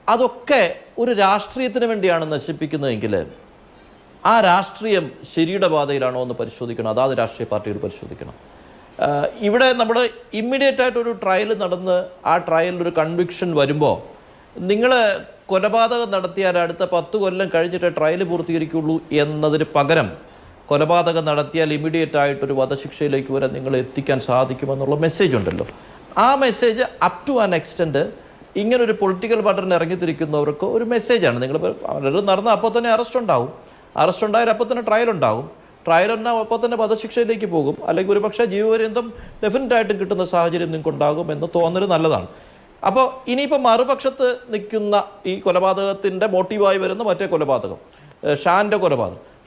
അതൊക്കെ ഒരു രാഷ്ട്രീയത്തിന് വേണ്ടിയാണ് നശിപ്പിക്കുന്നതെങ്കിൽ ആ രാഷ്ട്രീയം ശരിയുടെ പാതയിലാണോ എന്ന് പരിശോധിക്കണം. അതാത് രാഷ്ട്രീയ പാർട്ടികൾ പരിശോധിക്കണം. ഇവിടെ നമ്മൾ ഇമ്മീഡിയറ്റായിട്ടൊരു ട്രയൽ നടന്ന് ആ ട്രയലിലൊരു കൺവിക്ഷൻ വരുമ്പോൾ നിങ്ങൾ കൊലപാതകം നടത്തിയാൽ അടുത്ത 10 കൊല്ലം കഴിഞ്ഞിട്ട് ട്രയൽ പൂർത്തീകരിക്കുള്ളൂ എന്നതിന് പകരം കൊലപാതകം നടത്തിയാൽ ഇമ്മീഡിയറ്റ് ആയിട്ടൊരു വധശിക്ഷയിലേക്ക് വരെ നിങ്ങൾ എത്തിക്കാൻ സാധിക്കുമെന്നുള്ള മെസ്സേജ് ഉണ്ടല്ലോ. ആ message up to an extent ഇങ്ങനൊരു പൊളിറ്റിക്കൽ പാർട്ടിന് ഇറങ്ങിത്തിരിക്കുന്നവർക്ക് ഒരു മെസ്സേജാണ്. നിങ്ങൾ പലരും നടന്ന അപ്പോൾ തന്നെ അറസ്റ്റ് ഉണ്ടായാൽ അപ്പോൾ തന്നെ ട്രയൽ ഉണ്ടാകും. ട്രയൽ എന്നാൽ അപ്പോൾ തന്നെ വധശിക്ഷയിലേക്ക് പോകും. അല്ലെങ്കിൽ ഒരു പക്ഷേ ജീവപര്യന്തം ഡെഫിനറ്റായിട്ടും കിട്ടുന്ന സാഹചര്യം നിങ്ങൾക്ക് ഉണ്ടാകും എന്ന് തോന്നൽ നല്ലതാണ്. അപ്പോൾ ഇനിയിപ്പോൾ മറുപക്ഷത്ത് നിൽക്കുന്ന ഈ കൊലപാതകത്തിൻ്റെ മോട്ടീവായി വരുന്ന മറ്റേ കൊലപാതകം,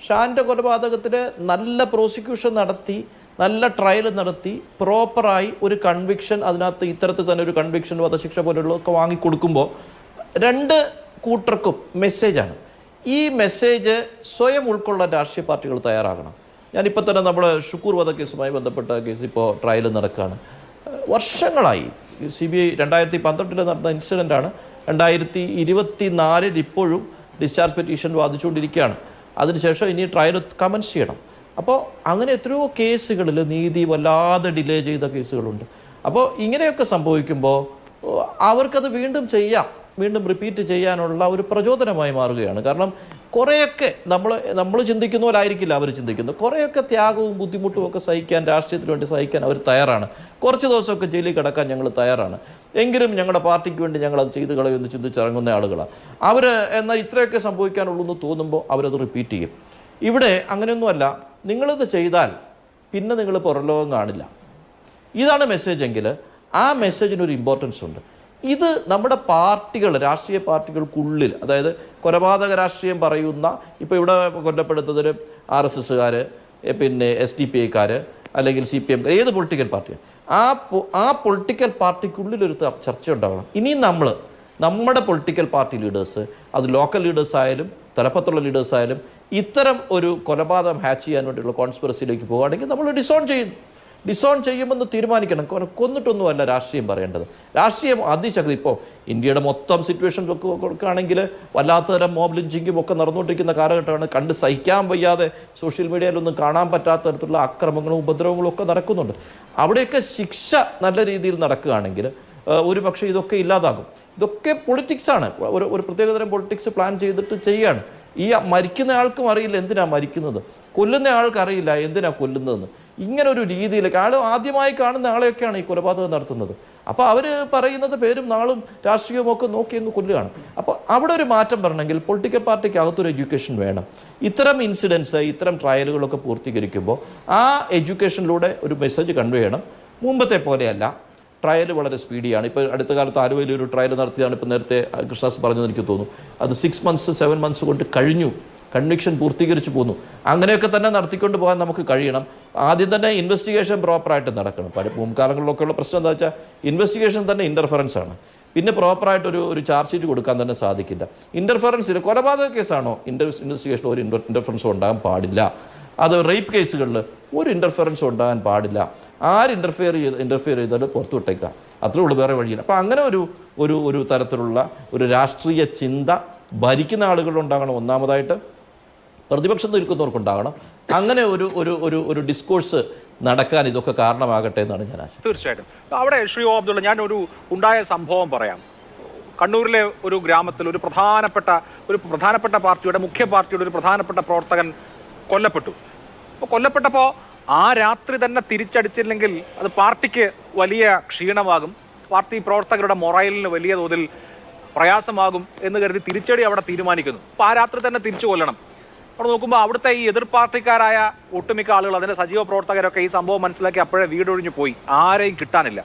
ഷാൻ്റെ കൊലപാതകത്തിൽ നല്ല പ്രോസിക്യൂഷൻ നടത്തി, നല്ല ട്രയൽ നടത്തി, പ്രോപ്പറായി ഒരു കൺവിക്ഷൻ, അതിനകത്ത് ഇത്തരത്തിൽ തന്നെ ഒരു കൺവിക്ഷൻ വധശിക്ഷ പോലുള്ളതൊക്കെ വാങ്ങിക്കൊടുക്കുമ്പോൾ 2 കൂട്ടർക്കും മെസ്സേജാണ്. ഈ മെസ്സേജ് സ്വയം ഉൾക്കൊള്ളാൻ രാഷ്ട്രീയ പാർട്ടികൾ തയ്യാറാകണം. ഞാനിപ്പോൾ തന്നെ നമ്മുടെ ഷുക്കൂർ വധക്കേസുമായി ബന്ധപ്പെട്ട കേസ് ഇപ്പോൾ ട്രയൽ നടക്കുകയാണ്. വർഷങ്ങളായി CBI 2012 നടന്ന ഇൻസിഡൻ്റാണ്. 2024 ഇപ്പോഴും ഡിസ്ചാർജ് പെറ്റീഷൻ വാദിച്ചുകൊണ്ടിരിക്കുകയാണ്. അതിനുശേഷം ഇനി ട്രയൽ കമൻസ് ചെയ്യണം. അപ്പോൾ അങ്ങനെ എത്രയോ കേസുകളിൽ നീതി വല്ലാതെ ഡിലേ ചെയ്ത കേസുകളുണ്ട്. അപ്പോൾ ഇങ്ങനെയൊക്കെ സംഭവിക്കുമ്പോൾ അവർക്കത് വീണ്ടും റിപ്പീറ്റ് ചെയ്യാനുള്ള ഒരു പ്രചോദനമായി മാറുകയാണ്. കാരണം കുറേയൊക്കെ നമ്മൾ ചിന്തിക്കുന്ന പോലെ ആയിരിക്കില്ല അവർ ചിന്തിക്കുന്നത്. കുറേയൊക്കെ ത്യാഗവും ബുദ്ധിമുട്ടും ഒക്കെ സഹിക്കാൻ, രാഷ്ട്രീയത്തിന് വേണ്ടി സഹിക്കാൻ അവർ തയ്യാറാണ്. കുറച്ച് ദിവസമൊക്കെ ജയിലിൽ കിടക്കാൻ ഞങ്ങൾ തയ്യാറാണ്, എങ്കിലും ഞങ്ങളുടെ പാർട്ടിക്ക് വേണ്ടി ഞങ്ങളത് ചെയ്ത് കളയുമെന്ന് ചിന്തിച്ചിറങ്ങുന്ന ആളുകളാണ് അവർ. എന്നാൽ ഇത്രയൊക്കെ സംഭവിക്കാനുള്ളൂ എന്ന് തോന്നുമ്പോൾ അവരത് റിപ്പീറ്റ് ചെയ്യും. ഇവിടെ അങ്ങനെയൊന്നുമല്ല. നിങ്ങളിത് ചെയ്താൽ പിന്നെ നിങ്ങൾ പുറലോകം കാണില്ല, ഇതാണ് മെസ്സേജ് എങ്കിൽ ആ മെസ്സേജിനൊരു ഇമ്പോർട്ടൻസ് ഉണ്ട്. ഇത് നമ്മുടെ പാർട്ടികൾ, രാഷ്ട്രീയ പാർട്ടികൾക്കുള്ളിൽ, അതായത് കൊലപാതക രാഷ്ട്രീയം പറയുന്ന, ഇപ്പോൾ ഇവിടെ കൊല്ലപ്പെടുന്നതിൽ RSSകാർ, പിന്നെ SDPIക്കാർ, അല്ലെങ്കിൽ CPM, ഏത് പൊളിറ്റിക്കൽ പാർട്ടിയാണ്, ആ പൊളിറ്റിക്കൽ പാർട്ടിക്കുള്ളിലൊരു ചർച്ച ഉണ്ടാകണം. ഇനിയും നമ്മുടെ പൊളിറ്റിക്കൽ പാർട്ടി ലീഡേഴ്സ്, അത് ലോക്കൽ ലീഡേഴ്സ് ആയാലും തലപ്പത്തുള്ള ലീഡേഴ്സ് ആയാലും, ഇത്തരം ഒരു കൊലപാതകം ഹാച്ച് ചെയ്യാൻ വേണ്ടിയുള്ള കോൺസ്പിറസിയിലേക്ക് പോകുകയാണെങ്കിൽ നമ്മൾ ഡിസോൺ ചെയ്യും. ഡിസോൺ ചെയ്യുമെന്ന് തീരുമാനിക്കണം. കൊന്നിട്ടൊന്നുമല്ല രാഷ്ട്രീയം പറയേണ്ടത്. രാഷ്ട്രീയം അതിശക്തി ഇപ്പോൾ ഇന്ത്യയുടെ മൊത്തം സിറ്റുവേഷൻ കൊടുക്കുകയാണെങ്കിൽ വല്ലാത്തതരം മോബ് ലിഞ്ചിങ്ങും ഒക്കെ നടന്നുകൊണ്ടിരിക്കുന്ന കാലഘട്ടമാണ്. കണ്ട് സഹിക്കാൻ വയ്യാതെ സോഷ്യൽ മീഡിയയിലൊന്നും കാണാൻ പറ്റാത്ത തരത്തിലുള്ള അക്രമങ്ങളും ഉപദ്രവങ്ങളും ഒക്കെ നടക്കുന്നുണ്ട്. അവിടെയൊക്കെ ശിക്ഷ നല്ല രീതിയിൽ നടക്കുകയാണെങ്കിൽ ഒരു പക്ഷേ ഇതൊക്കെ ഇല്ലാതാകും. ഇതൊക്കെ പൊളിറ്റിക്സാണ്. ഒരു പ്രത്യേകതരം പൊളിറ്റിക്സ് പ്ലാൻ ചെയ്തിട്ട് ചെയ്യുകയാണ്. ഈ മരിക്കുന്ന ആൾക്കും അറിയില്ല എന്തിനാ മരിക്കുന്നത്, കൊല്ലുന്ന ആൾക്ക് അറിയില്ല എന്തിനാ കൊല്ലുന്നതെന്ന്. ഇങ്ങനെ ഒരു രീതിയിലേക്ക് ആൾ ആദ്യമായി കാണുന്ന ആളെയൊക്കെയാണ് ഈ കൊലപാതകം നടത്തുന്നത്. അപ്പോൾ അവർ പറയുന്നത് പേരും നാളും രാഷ്ട്രീയവും ഒക്കെ നോക്കി അങ്ങ് കൊല്ലുകയാണ്. അപ്പോൾ അവിടെ ഒരു മാറ്റം വരണമെങ്കിൽ പൊളിറ്റിക്കൽ പാർട്ടിക്ക് അകത്തൊരു എഡ്യൂക്കേഷൻ വേണം. ഇത്തരം ഇൻസിഡൻസ്, ഇത്തരം ട്രയലുകളൊക്കെ പൂർത്തീകരിക്കുമ്പോൾ ആ എഡ്യൂക്കേഷനിലൂടെ ഒരു മെസ്സേജ് കൺവേ ചെയ്യണം. മുമ്പത്തെ പോലെയല്ല, ട്രയൽ വളരെ സ്പീഡിയാണ്. ഇപ്പോൾ അടുത്ത കാലത്ത് ആലുവയിൽ ഒരു ട്രയൽ നടത്തിയതാണ്. ഇപ്പോൾ നേരത്തെ കൃഷ്ണദാസ് പറഞ്ഞതെന്ന് എനിക്ക് തോന്നുന്നു. അത് 6 months 7 months കൊണ്ട് കഴിഞ്ഞു, കൺവിക്ഷൻ പൂർത്തീകരിച്ചു പോന്നു. അങ്ങനെയൊക്കെ തന്നെ നടത്തിക്കൊണ്ട് പോകാൻ നമുക്ക് കഴിയണം. ആദ്യം തന്നെ ഇൻവെസ്റ്റിഗേഷൻ പ്രോപ്പറായിട്ട് നടക്കണം. മുൻകാലങ്ങളിലൊക്കെയുള്ള പ്രശ്നം എന്താ വെച്ചാൽ ഇൻവെസ്റ്റിഗേഷൻ തന്നെ ഇൻ്റർഫറൻസ് ആണ്. പിന്നെ പ്രോപ്പറായിട്ട് ഒരു ചാർജ് ഷീറ്റ് കൊടുക്കാൻ തന്നെ സാധിക്കില്ല. ഇൻ്റർഫറൻസിൽ കൊലപാതക കേസാണോ ഇൻവെസ്റ്റിഗേഷൻ ഒരു ഇൻ്റർഫറൻസും ഉണ്ടാകാൻ പാടില്ല. അത് റേപ്പ് കേസുകളിൽ ഒരു ഇൻ്റർഫറൻസും ഉണ്ടാകാൻ പാടില്ല. ആര് ഇൻ്റർഫിയർ ചെയ്താൽ പുറത്തു വിട്ടേക്കാം, അത്രേ ഉള്ളൂ, വേറെ വഴിയില്ല. അപ്പം അങ്ങനെ ഒരു തരത്തിലുള്ള ഒരു രാഷ്ട്രീയ ചിന്ത ഭരിക്കുന്ന ആളുകളുണ്ടാകണം. ഒന്നാമതായിട്ട് പ്രതിപക്ഷം നിൽക്കുന്നവർക്കുണ്ടാകണം. അങ്ങനെ ഒരു ഡിസ്കോഴ്സ് നടക്കാൻ ഇതൊക്കെ കാരണമാകട്ടെ എന്നാണ് ഞാൻ ആശയം. തീർച്ചയായിട്ടും. അവിടെ ശ്രീ ഒ അബ്ദുള്ള, ഞാനൊരു ഉണ്ടായ സംഭവം പറയാം. കണ്ണൂരിലെ ഒരു ഗ്രാമത്തിൽ ഒരു പ്രധാനപ്പെട്ട പാർട്ടിയുടെ മുഖ്യ പാർട്ടിയുടെ ഒരു പ്രധാനപ്പെട്ട പ്രവർത്തകൻ കൊല്ലപ്പെട്ടു. അപ്പോൾ കൊല്ലപ്പെട്ടപ്പോൾ ആ രാത്രി തന്നെ തിരിച്ചടിച്ചില്ലെങ്കിൽ അത് പാർട്ടിക്ക് വലിയ ക്ഷീണമാകും, പാർട്ടി പ്രവർത്തകരുടെ മൊറൈലിന് വലിയ തോതിൽ പ്രയാസമാകും എന്ന് കരുതി തിരിച്ചടി അവിടെ തീരുമാനിക്കുന്നു. അപ്പോൾ ആ രാത്രി തന്നെ തിരിച്ചു കൊല്ലണം. അവിടെ നോക്കുമ്പോൾ അവിടുത്തെ ഈ എതിർ പാർട്ടിക്കാരായ ഒട്ടുമിക്ക ആളുകൾ, അതിൻ്റെ സജീവ പ്രവർത്തകരൊക്കെ ഈ സംഭവം മനസ്സിലാക്കി അപ്പോഴേ വീടൊഴിഞ്ഞു പോയി. ആരെയും കിട്ടാനില്ല.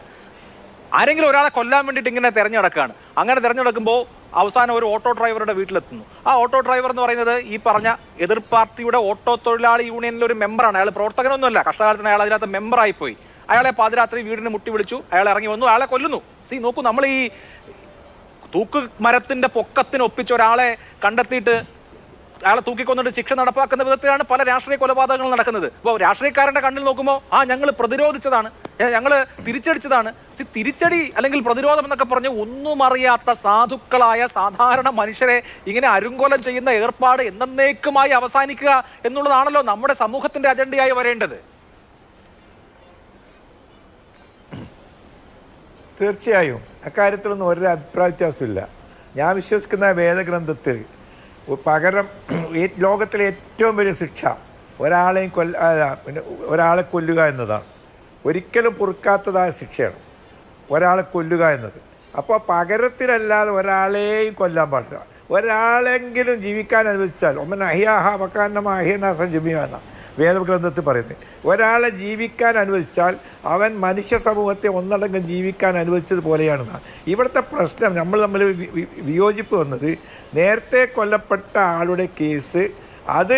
ആരെങ്കിലും ഒരാളെ കൊല്ലാൻ വേണ്ടിയിട്ട് ഇങ്ങനെ തിരഞ്ഞെടുക്കുകയാണ്. അങ്ങനെ തിരഞ്ഞെടുക്കുമ്പോൾ അവസാനം ഒരു ഓട്ടോ ഡ്രൈവറുടെ വീട്ടിലെത്തുന്നു. ആ ഓട്ടോ ഡ്രൈവർ എന്ന് പറയുന്നത് ഈ പറഞ്ഞ എതിർ പാർട്ടിയുടെ ഓട്ടോ തൊഴിലാളി യൂണിയനിലെ ഒരു മെമ്പറാണ്. അയാൾ പ്രവർത്തകനൊന്നുമല്ല, കഷ്ടകാലത്തിന് അയാൾ അതിനകത്ത് മെമ്പറായിപ്പോയി. അയാളെ പാതിരാത്രി വീടിന് മുട്ടി വിളിച്ചു, അയാൾ ഇറങ്ങി വന്നു, അയാളെ കൊല്ലുന്നു. നോക്കൂ, നമ്മൾ ഈ തൂക്ക് മരത്തിന്റെ പൊക്കത്തിന് ഒപ്പിച്ച ഒരാളെ കണ്ടെത്തിയിട്ട് അയാളെ തൂക്കിക്കൊന്നിട്ട് ശിക്ഷ നടപ്പാക്കുന്ന വിധത്തിലാണ് പല രാഷ്ട്രീയ കൊലപാതകങ്ങൾ നടക്കുന്നത്. ഇപ്പോൾ രാഷ്ട്രീയക്കാരന്റെ കണ്ണിൽ നോക്കുമ്പോൾ ഞങ്ങൾ പ്രതിരോധിച്ചതാണ്, ഞങ്ങൾ തിരിച്ചടിച്ചതാണ്. തിരിച്ചടി അല്ലെങ്കിൽ പ്രതിരോധം എന്നൊക്കെ പറഞ്ഞ് ഒന്നും അറിയാത്ത സാധുക്കളായ സാധാരണ മനുഷ്യരെ ഇങ്ങനെ അരുങ്കൊലം ചെയ്യുന്ന ഏർപ്പാട് എന്നേക്കുമായി അവസാനിക്കുക എന്നുള്ളതാണല്ലോ നമ്മുടെ സമൂഹത്തിന്റെ അജണ്ടയായി വരേണ്ടത്. തീർച്ചയായും അക്കാര്യത്തിലൊന്നും ഒരു അഭിപ്രായ വ്യത്യാസമില്ല. ഞാൻ വിശ്വസിക്കുന്ന വേദഗ്രന്ഥത്തിൽ പകരം ലോകത്തിലെ ഏറ്റവും വലിയ ശിക്ഷ ഒരാളെ കൊല്ലുക എന്നതാണ്. ഒരിക്കലും പൊറുക്കാത്തതായ ശിക്ഷയാണ് ഒരാളെ കൊല്ലുക എന്നത്. അപ്പോൾ പകരത്തിലല്ലാതെ ഒരാളെയും കൊല്ലാൻ പാടില്ല. ഒരാളെങ്കിലും ജീവിക്കാൻ അനുവദിച്ചാൽ ഒമ്മൻ അഹിയാഹ വക്കാന്നമ അഹിയനാസം ജമിയ എന്ന വേദഗ്രന്ഥത്തിൽ പറയുന്നത്. ഒരാളെ ജീവിക്കാൻ അനുവദിച്ചാൽ അവൻ മനുഷ്യ സമൂഹത്തെ ഒന്നടങ്കം ജീവിക്കാൻ അനുവദിച്ചതുപോലെയാണെന്നാണ്. ഇവിടുത്തെ പ്രശ്നം നമ്മൾ തമ്മിൽ വിയോജിപ്പ് വന്നത്, നേരത്തെ കൊല്ലപ്പെട്ട ആളുടെ കേസ് അത്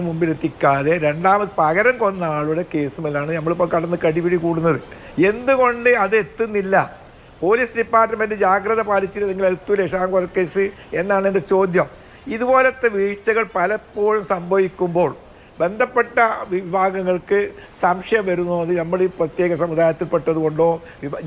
മുമ്പിലെത്തിക്കാതെ രണ്ടാമത് പകരം കൊന്ന ആളുടെ കേസുമല്ലാണ് നമ്മളിപ്പോൾ കടന്ന് കടിപിടി കൂടുന്നത്. എന്തുകൊണ്ട് അത് എത്തുന്നില്ല? പോലീസ് ഡിപ്പാർട്ട്മെൻറ്റ് ജാഗ്രത പാലിച്ചിരുന്നെങ്കിൽ അത് എത്തൂലേ ഷാൻ കൊലക്കേസ് എന്നാണ് എൻ്റെ ചോദ്യം. ഇതുപോലത്തെ വീഴ്ചകൾ പലപ്പോഴും സംഭവിക്കുമ്പോൾ ബന്ധപ്പെട്ട വിഭാഗങ്ങൾക്ക് സംശയം വരുന്നത് നമ്മൾ ഈ പ്രത്യേക സമുദായത്തിൽപ്പെട്ടതുകൊണ്ടോ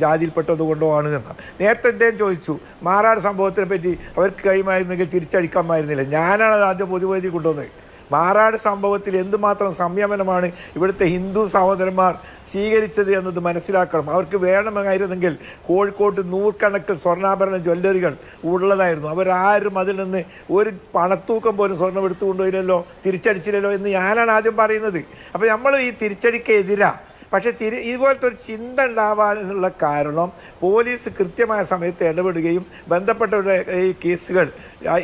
ജാതിയിൽപ്പെട്ടതുകൊണ്ടോ ആണ് എന്ന്. നേരത്തെ അദ്ദേഹം ചോദിച്ചു മാറാട് സംഭവത്തിനെ പറ്റി അവർക്ക് കഴിയുമായിരുന്നെങ്കിൽ തിരിച്ചടിക്കാമായിരുന്നില്ല. ഞാനാണ് അത് ആദ്യം പൊതുവേദി കൊണ്ടുവന്നത്. മാറാട് സംഭവത്തിൽ എന്തുമാത്രം സംയമനമാണ് ഇവിടുത്തെ ഹിന്ദു സഹോദരന്മാർ സ്വീകരിച്ചത് എന്നത് മനസ്സിലാക്കണം. അവർക്ക് വേണമായിരുന്നെങ്കിൽ കോഴിക്കോട്ട് 100 സ്വർണ്ണാഭരണ ജ്വല്ലറികൾ ഉള്ളതായിരുന്നു. അവരാരും അതിൽ നിന്ന് ഒരു പണത്തൂക്കം പോലും സ്വർണ്ണം എടുത്തു കൊണ്ടുപോയില്ലല്ലോ, തിരിച്ചടിച്ചില്ലല്ലോ എന്ന് ഞാനാണ് ആദ്യം പറയുന്നത്. അപ്പോൾ നമ്മൾ ഈ തിരിച്ചടിക്ക് എതിരാ. പക്ഷേ ഇതുപോലത്തെ ഒരു ചിന്ത ഉണ്ടാവാനുള്ള കാരണം പോലീസ് കൃത്യമായ സമയത്ത് ഇടപെടുകയും ബന്ധപ്പെട്ടവരുടെ ഈ കേസുകൾ